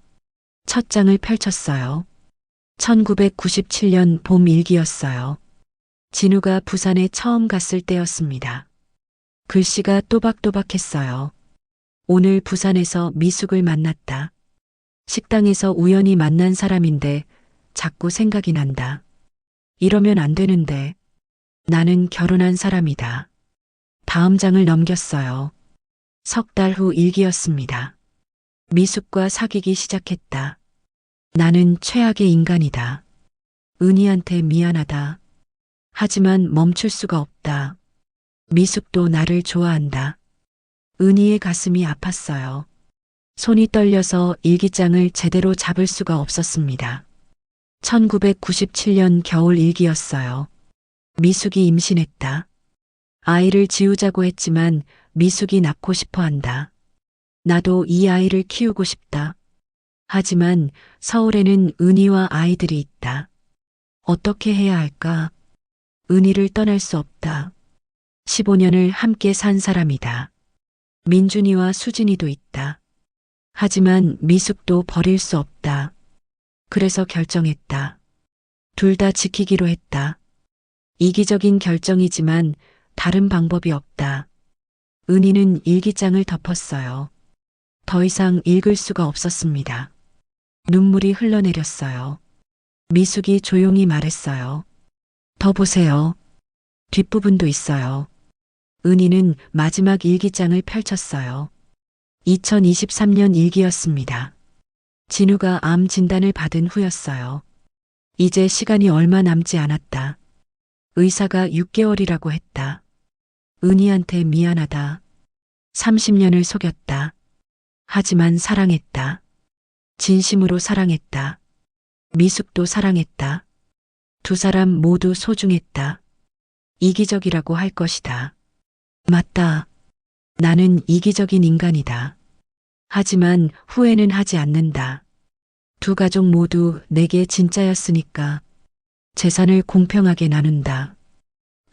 첫 장을 펼쳤어요. 1997년 봄 일기였어요. 진우가 부산에 처음 갔을 때였습니다. 글씨가 또박또박했어요. 오늘 부산에서 미숙을 만났다. 식당에서 우연히 만난 사람인데 자꾸 생각이 난다. 이러면 안 되는데. 나는 결혼한 사람이다. 다음 장을 넘겼어요. 석 달 후 일기였습니다. 미숙과 사귀기 시작했다. 나는 최악의 인간이다. 은희한테 미안하다. 하지만 멈출 수가 없다. 미숙도 나를 좋아한다. 은희의 가슴이 아팠어요. 손이 떨려서 일기장을 제대로 잡을 수가 없었습니다. 1997년 겨울 일기였어요. 미숙이 임신했다. 아이를 지우자고 했지만 미숙이 낳고 싶어 한다. 나도 이 아이를 키우고 싶다. 하지만 서울에는 은희와 아이들이 있다. 어떻게 해야 할까? 은희를 떠날 수 없다. 15년을 함께 산 사람이다. 민준이와 수진이도 있다. 하지만 미숙도 버릴 수 없다. 그래서 결정했다. 둘 다 지키기로 했다. 이기적인 결정이지만 다른 방법이 없다. 은희는 일기장을 덮었어요. 더 이상 읽을 수가 없었습니다. 눈물이 흘러내렸어요. 미숙이 조용히 말했어요. 더 보세요. 뒷부분도 있어요. 은희는 마지막 일기장을 펼쳤어요. 2023년 일기였습니다. 진우가 암 진단을 받은 후였어요. 이제 시간이 얼마 남지 않았다. 의사가 6개월이라고 했다. 은희한테 미안하다. 30년을 속였다. 하지만 사랑했다. 진심으로 사랑했다. 미숙도 사랑했다. 두 사람 모두 소중했다. 이기적이라고 할 것이다. 맞다. 나는 이기적인 인간이다. 하지만 후회는 하지 않는다. 두 가족 모두 내게 진짜였으니까 재산을 공평하게 나눈다.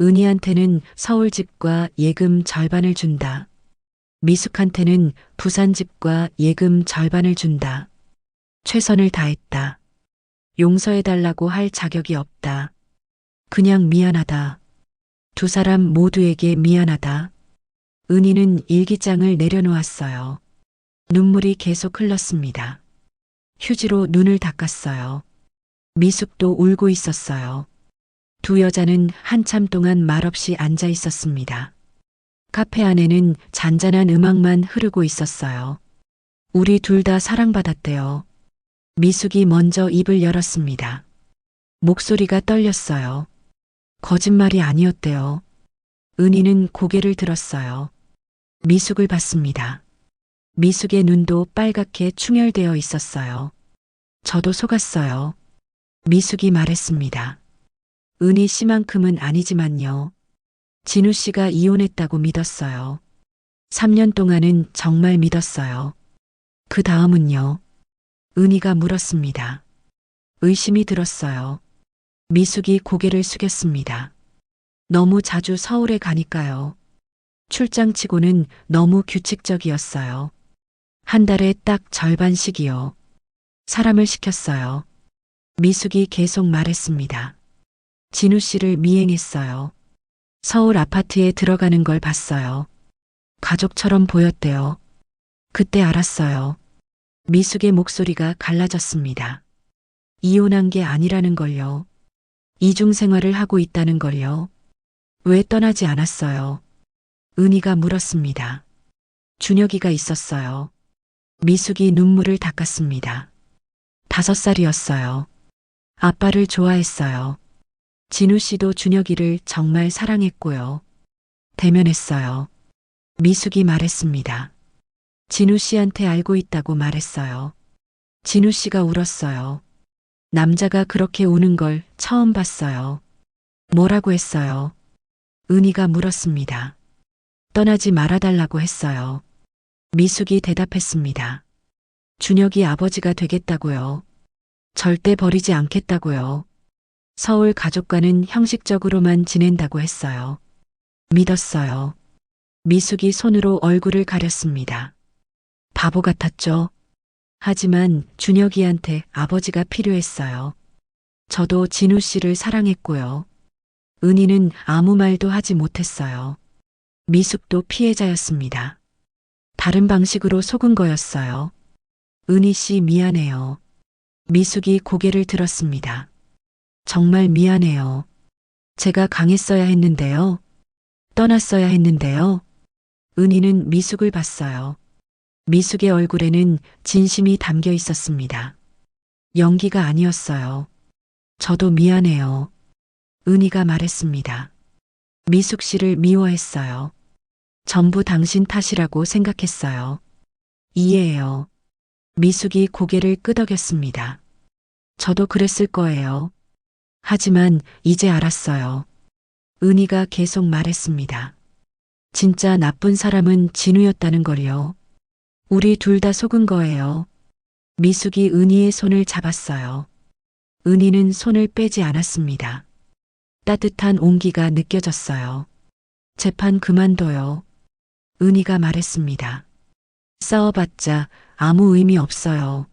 은희한테는 서울 집과 예금 절반을 준다. 미숙한테는 부산 집과 예금 절반을 준다. 최선을 다했다. 용서해달라고 할 자격이 없다. 그냥 미안하다. 두 사람 모두에게 미안하다. 은희는 일기장을 내려놓았어요. 눈물이 계속 흘렀습니다. 휴지로 눈을 닦았어요. 미숙도 울고 있었어요. 두 여자는 한참 동안 말없이 앉아 있었습니다. 카페 안에는 잔잔한 음악만 흐르고 있었어요. 우리 둘 다 사랑받았대요. 미숙이 먼저 입을 열었습니다. 목소리가 떨렸어요. 거짓말이 아니었대요. 은희는 고개를 들었어요. 미숙을 봤습니다. 미숙의 눈도 빨갛게 충혈되어 있었어요. 저도 속았어요. 미숙이 말했습니다. 은희 씨만큼은 아니지만요. 진우 씨가 이혼했다고 믿었어요. 3년 동안은 정말 믿었어요. 그 다음은요. 은희가 물었습니다. 의심이 들었어요. 미숙이 고개를 숙였습니다. 너무 자주 서울에 가니까요. 출장치고는 너무 규칙적이었어요. 한 달에 딱 절반씩이요. 사람을 시켰어요. 미숙이 계속 말했습니다. 진우 씨를 미행했어요. 서울 아파트에 들어가는 걸 봤어요. 가족처럼 보였대요. 그때 알았어요. 미숙의 목소리가 갈라졌습니다. 이혼한 게 아니라는 걸요. 이중 생활을 하고 있다는 걸요. 왜 떠나지 않았어요? 은희가 물었습니다. 준혁이가 있었어요. 미숙이 눈물을 닦았습니다. 5살이었어요. 아빠를 좋아했어요. 진우 씨도 준혁이를 정말 사랑했고요. 대면했어요. 미숙이 말했습니다. 진우 씨한테 알고 있다고 말했어요. 진우 씨가 울었어요. 남자가 그렇게 우는 걸 처음 봤어요. 뭐라고 했어요? 은희가 물었습니다. 떠나지 말아달라고 했어요. 미숙이 대답했습니다. 준혁이 아버지가 되겠다고요. 절대 버리지 않겠다고요. 서울 가족과는 형식적으로만 지낸다고 했어요. 믿었어요. 미숙이 손으로 얼굴을 가렸습니다. 바보 같았죠. 하지만 준혁이한테 아버지가 필요했어요. 저도 진우 씨를 사랑했고요. 은희는 아무 말도 하지 못했어요. 미숙도 피해자였습니다. 다른 방식으로 속은 거였어요. 은희 씨 미안해요. 미숙이 고개를 들었습니다. 정말 미안해요. 제가 강했어야 했는데요. 떠났어야 했는데요. 은희는 미숙을 봤어요. 미숙의 얼굴에는 진심이 담겨 있었습니다. 연기가 아니었어요. 저도 미안해요. 은희가 말했습니다. 미숙 씨를 미워했어요. 전부 당신 탓이라고 생각했어요. 이해해요. 미숙이 고개를 끄덕였습니다. 저도 그랬을 거예요. 하지만 이제 알았어요. 은희가 계속 말했습니다. 진짜 나쁜 사람은 진우였다는 걸요. 우리 둘 다 속은 거예요. 미숙이 은희의 손을 잡았어요. 은희는 손을 빼지 않았습니다. 따뜻한 온기가 느껴졌어요. 재판 그만둬요. 은희가 말했습니다. 싸워봤자 아무 의미 없어요.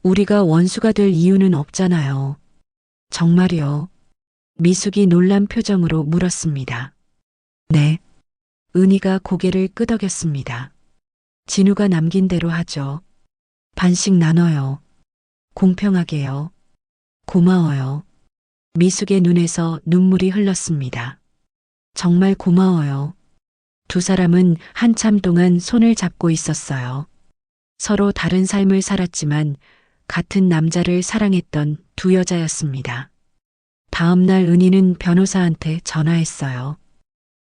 우리가 원수가 될 이유는 없잖아요. 정말이요? 미숙이 놀란 표정으로 물었습니다. 네. 은희가 고개를 끄덕였습니다. 진우가 남긴 대로 하죠. 반씩 나눠요. 공평하게요. 고마워요. 미숙의 눈에서 눈물이 흘렀습니다. 정말 고마워요. 두 사람은 한참 동안 손을 잡고 있었어요. 서로 다른 삶을 살았지만 같은 남자를 사랑했던 두 여자였습니다. 다음 날 은희는 변호사한테 전화했어요.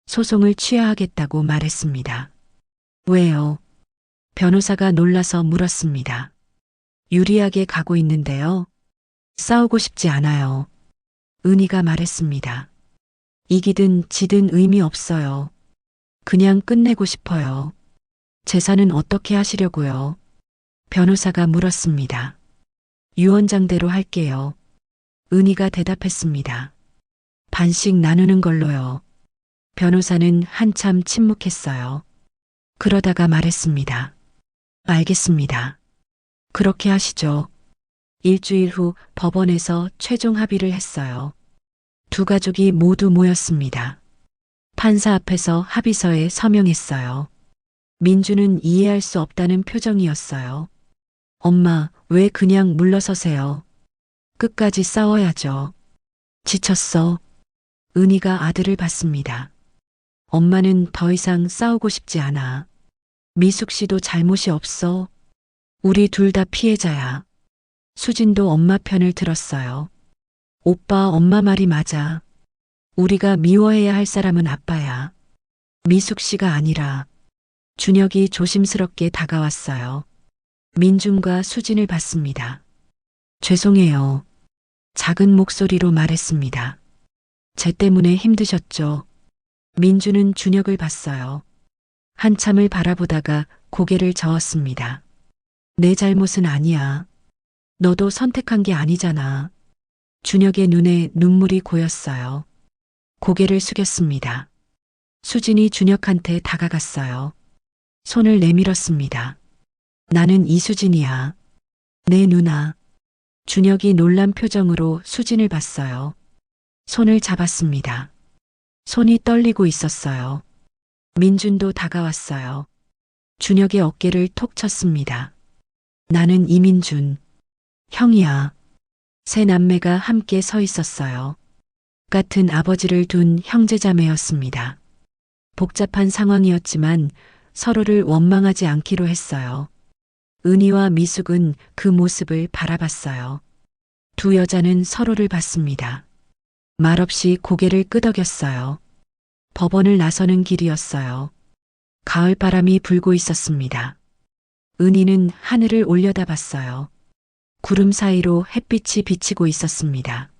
소송을 취하하겠다고 말했습니다. 왜요? 변호사가 놀라서 물었습니다. 유리하게 가고 있는데요. 싸우고 싶지 않아요. 은희가 말했습니다. 이기든 지든 의미 없어요. 그냥 끝내고 싶어요. 재산은 어떻게 하시려고요? 변호사가 물었습니다. 유언장대로 할게요. 은희가 대답했습니다. 반씩 나누는 걸로요. 변호사는 한참 침묵했어요. 그러다가 말했습니다. 알겠습니다. 그렇게 하시죠. 일주일 후 법원에서 최종 합의를 했어요. 두 가족이 모두 모였습니다. 판사 앞에서 합의서에 서명했어요. 민주는 이해할 수 없다는 표정이었어요. 엄마, 왜 그냥 물러서세요? 끝까지 싸워야죠. 지쳤어. 은희가 아들을 봤습니다. 엄마는 더 이상 싸우고 싶지 않아. 미숙 씨도 잘못이 없어. 우리 둘 다 피해자야. 수진도 엄마 편을 들었어요. 오빠, 엄마 말이 맞아. 우리가 미워해야 할 사람은 아빠야. 미숙 씨가 아니라. 준혁이 조심스럽게 다가왔어요. 민준과 수진을 봤습니다. 죄송해요. 작은 목소리로 말했습니다. 제 때문에 힘드셨죠? 민준은 준혁을 봤어요. 한참을 바라보다가 고개를 저었습니다. 내 잘못은 아니야. 너도 선택한 게 아니잖아. 준혁의 눈에 눈물이 고였어요. 고개를 숙였습니다. 수진이 준혁한테 다가갔어요. 손을 내밀었습니다. 나는 이수진이야. 내 누나. 준혁이 놀란 표정으로 수진을 봤어요. 손을 잡았습니다. 손이 떨리고 있었어요. 민준도 다가왔어요. 준혁의 어깨를 톡 쳤습니다. 나는 이민준. 형이야. 세 남매가 함께 서 있었어요. 같은 아버지를 둔 형제자매였습니다. 복잡한 상황이었지만 서로를 원망하지 않기로 했어요. 은희와 미숙은 그 모습을 바라봤어요. 두 여자는 서로를 봤습니다. 말없이 고개를 끄덕였어요. 법원을 나서는 길이었어요. 가을바람이 불고 있었습니다. 은희는 하늘을 올려다봤어요. 구름 사이로 햇빛이 비치고 있었습니다.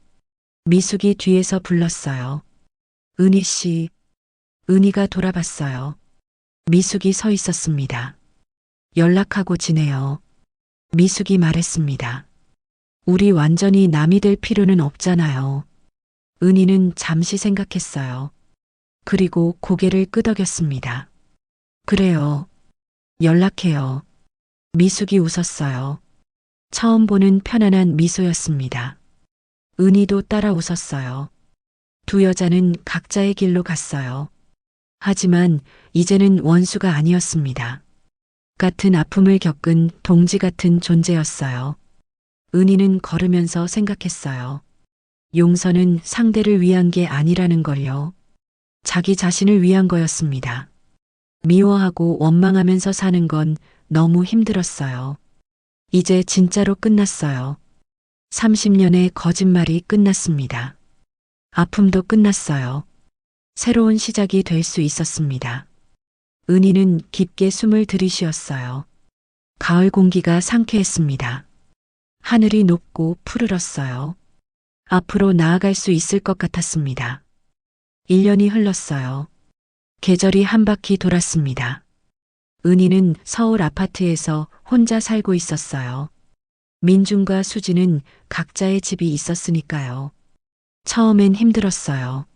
미숙이 뒤에서 불렀어요. 은희 씨. 은희가 돌아봤어요. 미숙이 서 있었습니다. 연락하고 지내요. 미숙이 말했습니다. 우리 완전히 남이 될 필요는 없잖아요. 은희는 잠시 생각했어요. 그리고 고개를 끄덕였습니다. 그래요. 연락해요. 미숙이 웃었어요. 처음 보는 편안한 미소였습니다. 은희도 따라 웃었어요. 두 여자는 각자의 길로 갔어요. 하지만 이제는 원수가 아니었습니다. 같은 아픔을 겪은 동지 같은 존재였어요. 은희는 걸으면서 생각했어요. 용서는 상대를 위한 게 아니라는 걸요. 자기 자신을 위한 거였습니다. 미워하고 원망하면서 사는 건 너무 힘들었어요. 이제 진짜로 끝났어요. 30년의 거짓말이 끝났습니다. 아픔도 끝났어요. 새로운 시작이 될 수 있었습니다. 은희는 깊게 숨을 들이쉬었어요. 가을 공기가 상쾌했습니다. 하늘이 높고 푸르렀어요. 앞으로 나아갈 수 있을 것 같았습니다. 1년이 흘렀어요. 계절이 한 바퀴 돌았습니다. 은희는 서울 아파트에서 혼자 살고 있었어요. 민준과 수지는 각자의 집이 있었으니까요. 처음엔 힘들었어요.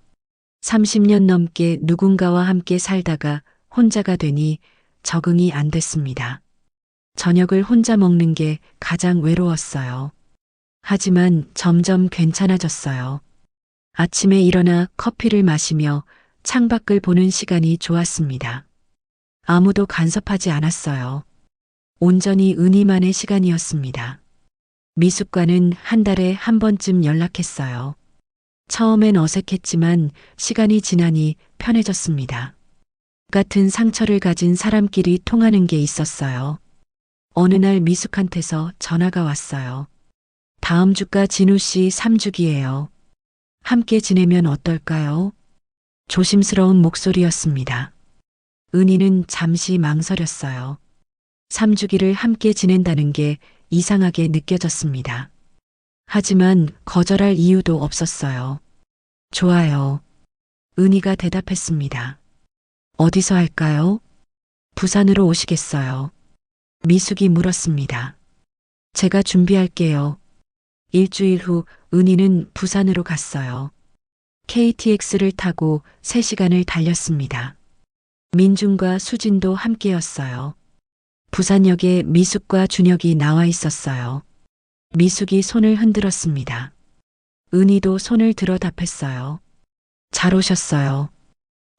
30년 넘게 누군가와 함께 살다가 혼자가 되니 적응이 안 됐습니다. 저녁을 혼자 먹는 게 가장 외로웠어요. 하지만 점점 괜찮아졌어요. 아침에 일어나 커피를 마시며 창밖을 보는 시간이 좋았습니다. 아무도 간섭하지 않았어요. 온전히 은희만의 시간이었습니다. 미숙과는 한 달에 한 번쯤 연락했어요. 처음엔 어색했지만 시간이 지나니 편해졌습니다. 같은 상처를 가진 사람끼리 통하는 게 있었어요. 어느 날 미숙한테서 전화가 왔어요. 다음 주가 진우 씨 3주기예요. 함께 지내면 어떨까요? 조심스러운 목소리였습니다. 은희는 잠시 망설였어요. 3주기를 함께 지낸다는 게 이상하게 느껴졌습니다. 하지만 거절할 이유도 없었어요. 좋아요. 은희가 대답했습니다. 어디서 할까요? 부산으로 오시겠어요? 미숙이 물었습니다. 제가 준비할게요. 일주일 후 은희는 부산으로 갔어요. KTX를 타고 3시간을 달렸습니다. 민준과 수진도 함께였어요. 부산역에 미숙과 준혁이 나와 있었어요. 미숙이 손을 흔들었습니다. 은희도 손을 들어 답했어요. 잘 오셨어요.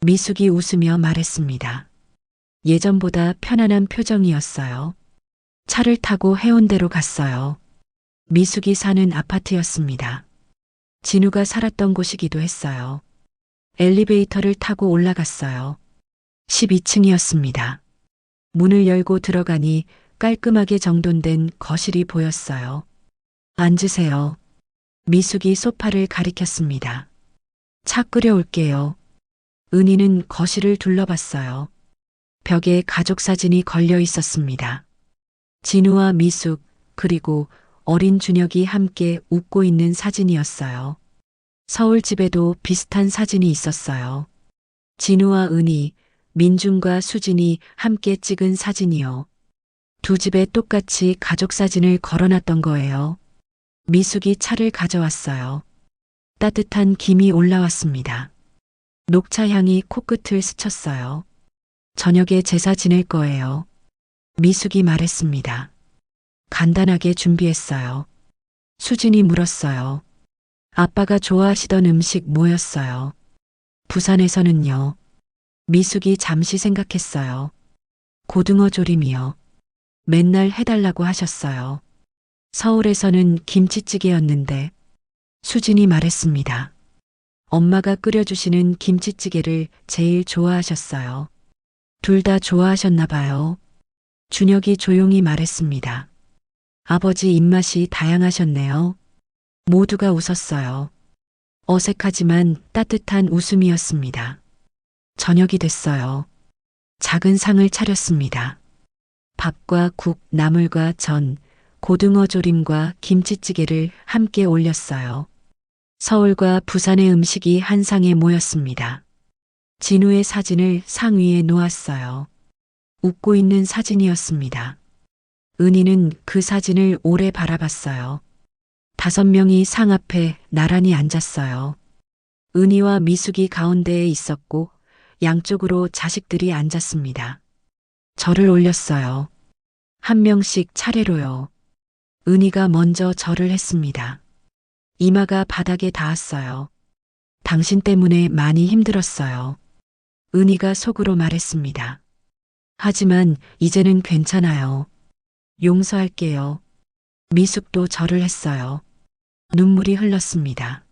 미숙이 웃으며 말했습니다. 예전보다 편안한 표정이었어요. 차를 타고 해운대로 갔어요. 미숙이 사는 아파트였습니다. 진우가 살았던 곳이기도 했어요. 엘리베이터를 타고 올라갔어요. 12층이었습니다. 문을 열고 들어가니 깔끔하게 정돈된 거실이 보였어요. 앉으세요. 미숙이 소파를 가리켰습니다. 차 끓여올게요. 은희는 거실을 둘러봤어요. 벽에 가족 사진이 걸려 있었습니다. 진우와 미숙, 그리고 어린 준혁이 함께 웃고 있는 사진이었어요. 서울 집에도 비슷한 사진이 있었어요. 진우와 은희, 민준과 수진이 함께 찍은 사진이요. 두 집에 똑같이 가족 사진을 걸어놨던 거예요. 미숙이 차를 가져왔어요. 따뜻한 김이 올라왔습니다. 녹차 향이 코끝을 스쳤어요. 저녁에 제사 지낼 거예요. 미숙이 말했습니다. 간단하게 준비했어요. 수진이 물었어요. 아빠가 좋아하시던 음식 뭐였어요? 부산에서는요. 미숙이 잠시 생각했어요. 고등어 조림이요. 맨날 해달라고 하셨어요. 서울에서는 김치찌개였는데 수진이 말했습니다. 엄마가 끓여주시는 김치찌개를 제일 좋아하셨어요. 둘 다 좋아하셨나 봐요. 준혁이 조용히 말했습니다. 아버지 입맛이 다양하셨네요. 모두가 웃었어요. 어색하지만 따뜻한 웃음이었습니다. 저녁이 됐어요. 작은 상을 차렸습니다. 밥과 국, 나물과 전, 고등어 조림과 김치찌개를 함께 올렸어요. 서울과 부산의 음식이 한 상에 모였습니다. 진우의 사진을 상 위에 놓았어요. 웃고 있는 사진이었습니다. 은희는 그 사진을 오래 바라봤어요. 5명이 상 앞에 나란히 앉았어요. 은희와 미숙이 가운데에 있었고 양쪽으로 자식들이 앉았습니다. 절을 올렸어요. 한 명씩 차례로요. 은희가 먼저 절을 했습니다. 이마가 바닥에 닿았어요. 당신 때문에 많이 힘들었어요. 은희가 속으로 말했습니다. 하지만 이제는 괜찮아요. 용서할게요. 미숙도 절을 했어요. 눈물이 흘렀습니다.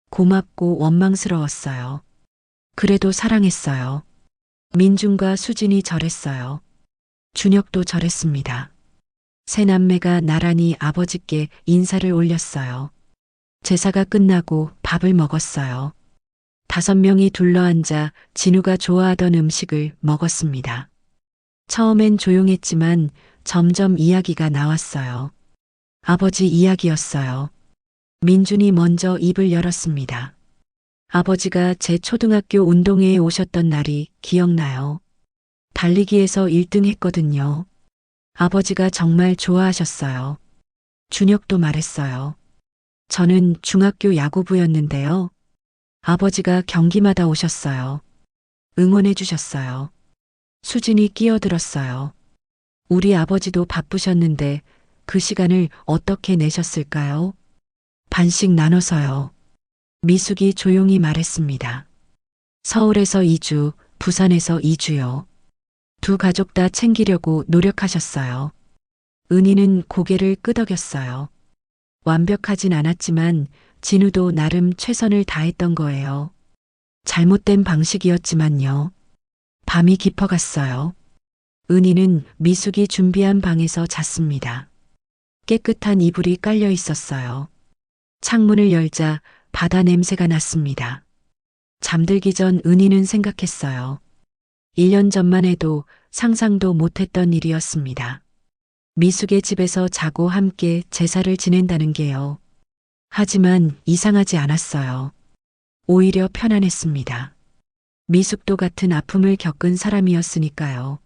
고맙고 원망스러웠어요. 그래도 사랑했어요. 민준과 수진이 절했어요. 준혁도 절했습니다. 세 남매가 나란히 아버지께 인사를 올렸어요. 제사가 끝나고 밥을 먹었어요. 5명이 둘러앉아 진우가 좋아하던 음식을 먹었습니다. 처음엔 조용했지만 점점 이야기가 나왔어요. 아버지 이야기였어요. 민준이 먼저 입을 열었습니다. 아버지가 제 초등학교 운동회에 오셨던 날이 기억나요. 달리기에서 1등 했거든요. 아버지가 정말 좋아하셨어요. 준혁도 말했어요. 저는 중학교 야구부였는데요. 아버지가 경기마다 오셨어요. 응원해 주셨어요. 수진이 끼어들었어요. 우리 아버지도 바쁘셨는데 그 시간을 어떻게 내셨을까요? 반씩 나눠서요. 미숙이 조용히 말했습니다. 서울에서 2주, 부산에서 2주요. 두 가족 다 챙기려고 노력하셨어요. 은희는 고개를 끄덕였어요. 완벽하진 않았지만 진우도 나름 최선을 다했던 거예요. 잘못된 방식이었지만요. 밤이 깊어갔어요. 은희는 미숙이 준비한 방에서 잤습니다. 깨끗한 이불이 깔려 있었어요. 창문을 열자 바다 냄새가 났습니다. 잠들기 전 은희는 생각했어요. 1년 전만 해도 상상도 못했던 일이었습니다. 미숙의 집에서 자고 함께 제사를 지낸다는 게요. 하지만 이상하지 않았어요. 오히려 편안했습니다. 미숙도 같은 아픔을 겪은 사람이었으니까요.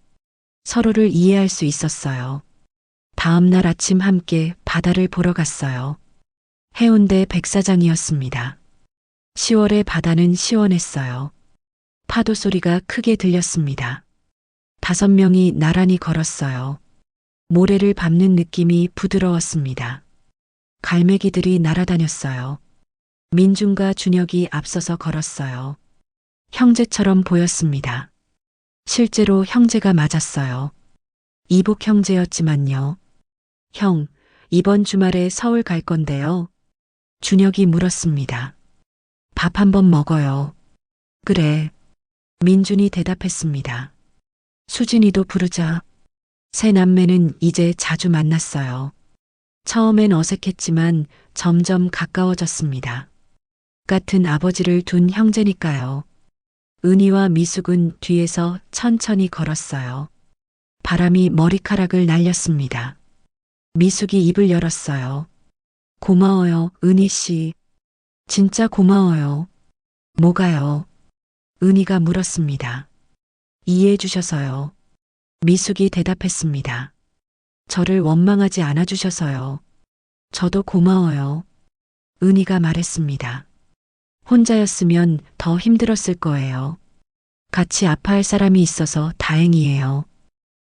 서로를 이해할 수 있었어요. 다음 날 아침 함께 바다를 보러 갔어요. 해운대 백사장이었습니다. 10월의 바다는 시원했어요. 파도 소리가 크게 들렸습니다. 5명이 나란히 걸었어요. 모래를 밟는 느낌이 부드러웠습니다. 갈매기들이 날아다녔어요. 민준과 준혁이 앞서서 걸었어요. 형제처럼 보였습니다. 실제로 형제가 맞았어요. 이복 형제였지만요. 형, 이번 주말에 서울 갈 건데요. 준혁이 물었습니다. 밥 한번 먹어요. 그래. 민준이 대답했습니다. 수진이도 부르자. 세 남매는 이제 자주 만났어요. 처음엔 어색했지만 점점 가까워졌습니다. 같은 아버지를 둔 형제니까요. 은희와 미숙은 뒤에서 천천히 걸었어요. 바람이 머리카락을 날렸습니다. 미숙이 입을 열었어요. 고마워요, 은희 씨. 진짜 고마워요. 뭐가요? 은희가 물었습니다. 이해해 주셔서요. 미숙이 대답했습니다. 저를 원망하지 않아 주셔서요. 저도 고마워요. 은희가 말했습니다. 혼자였으면 더 힘들었을 거예요. 같이 아파할 사람이 있어서 다행이에요.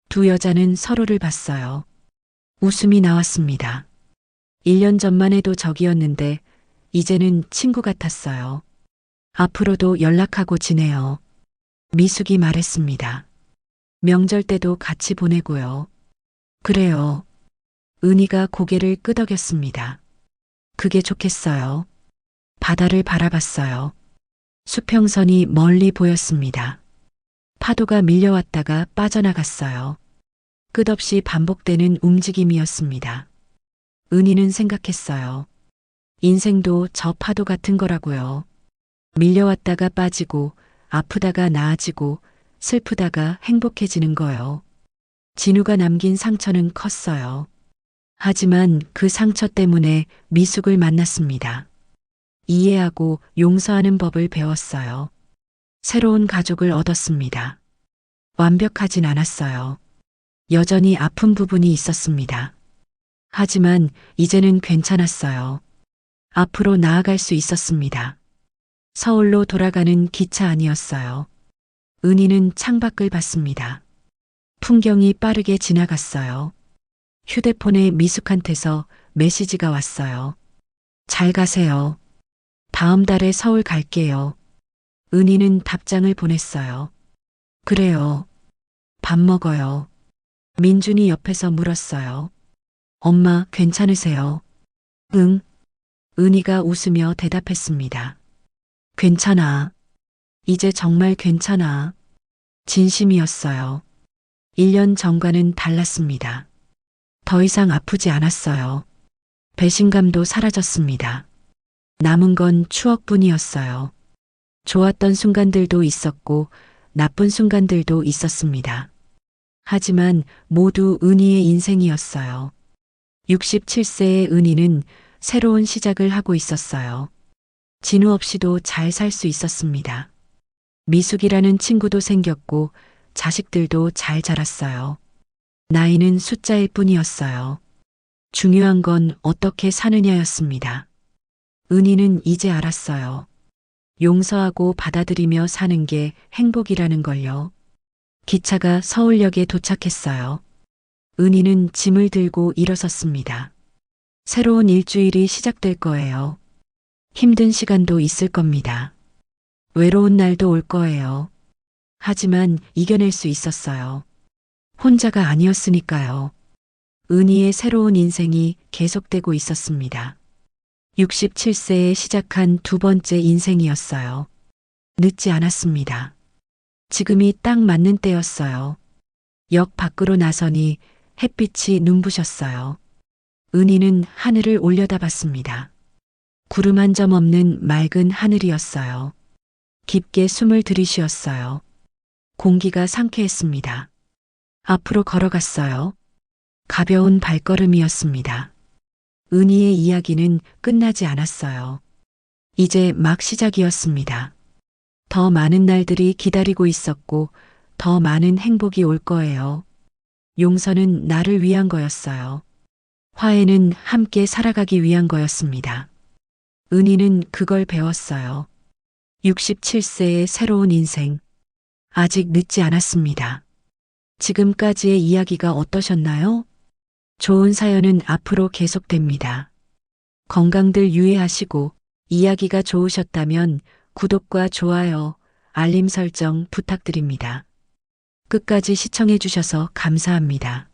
두 여자는 서로를 봤어요. 웃음이 나왔습니다. 1년 전만 해도 적이었는데 이제는 친구 같았어요. 앞으로도 연락하고 지내요. 미숙이 말했습니다. 명절 때도 같이 보내고요. 그래요. 은희가 고개를 끄덕였습니다. 그게 좋겠어요. 바다를 바라봤어요. 수평선이 멀리 보였습니다. 파도가 밀려왔다가 빠져나갔어요. 끝없이 반복되는 움직임이었습니다. 은희는 생각했어요. 인생도 저 파도 같은 거라고요. 밀려왔다가 빠지고 아프다가 나아지고 슬프다가 행복해지는 거요. 진우가 남긴 상처는 컸어요. 하지만 그 상처 때문에 미숙을 만났습니다. 이해하고 용서하는 법을 배웠어요. 새로운 가족을 얻었습니다. 완벽하진 않았어요. 여전히 아픈 부분이 있었습니다. 하지만 이제는 괜찮았어요. 앞으로 나아갈 수 있었습니다. 서울로 돌아가는 기차 아니었어요. 은희는 창밖을 봤습니다. 풍경이 빠르게 지나갔어요. 휴대폰에 미숙한테서 메시지가 왔어요. 잘 가세요. 다음 달에 서울 갈게요. 은희는 답장을 보냈어요. 그래요. 밥 먹어요. 민준이 옆에서 물었어요. 엄마 괜찮으세요? 응. 은희가 웃으며 대답했습니다. 괜찮아. 이제 정말 괜찮아. 진심이었어요. 1년 전과는 달랐습니다. 더 이상 아프지 않았어요. 배신감도 사라졌습니다. 남은 건 추억뿐이었어요. 좋았던 순간들도 있었고 나쁜 순간들도 있었습니다. 하지만 모두 은희의 인생이었어요. 67세의 은희는 새로운 시작을 하고 있었어요. 진우 없이도 잘 살 수 있었습니다. 미숙이라는 친구도 생겼고 자식들도 잘 자랐어요. 나이는 숫자일 뿐이었어요. 중요한 건 어떻게 사느냐였습니다. 은희는 이제 알았어요. 용서하고 받아들이며 사는 게 행복이라는 걸요. 기차가 서울역에 도착했어요. 은희는 짐을 들고 일어섰습니다. 새로운 일주일이 시작될 거예요. 힘든 시간도 있을 겁니다. 외로운 날도 올 거예요. 하지만 이겨낼 수 있었어요. 혼자가 아니었으니까요. 은희의 새로운 인생이 계속되고 있었습니다. 67세에 시작한 두 번째 인생이었어요. 늦지 않았습니다. 지금이 딱 맞는 때였어요. 역 밖으로 나서니 햇빛이 눈부셨어요. 은희는 하늘을 올려다봤습니다. 구름 한 점 없는 맑은 하늘이었어요. 깊게 숨을 들이쉬었어요. 공기가 상쾌했습니다. 앞으로 걸어갔어요. 가벼운 발걸음이었습니다. 은희의 이야기는 끝나지 않았어요. 이제 막 시작이었습니다. 더 많은 날들이 기다리고 있었고 더 많은 행복이 올 거예요. 용서는 나를 위한 거였어요. 화해는 함께 살아가기 위한 거였습니다. 은희는 그걸 배웠어요. 67세의 새로운 인생. 아직 늦지 않았습니다. 지금까지의 이야기가 어떠셨나요? 좋은 사연은 앞으로 계속됩니다. 건강들 유의하시고 이야기가 좋으셨다면 구독과 좋아요, 알림 설정 부탁드립니다. 끝까지 시청해 주셔서 감사합니다.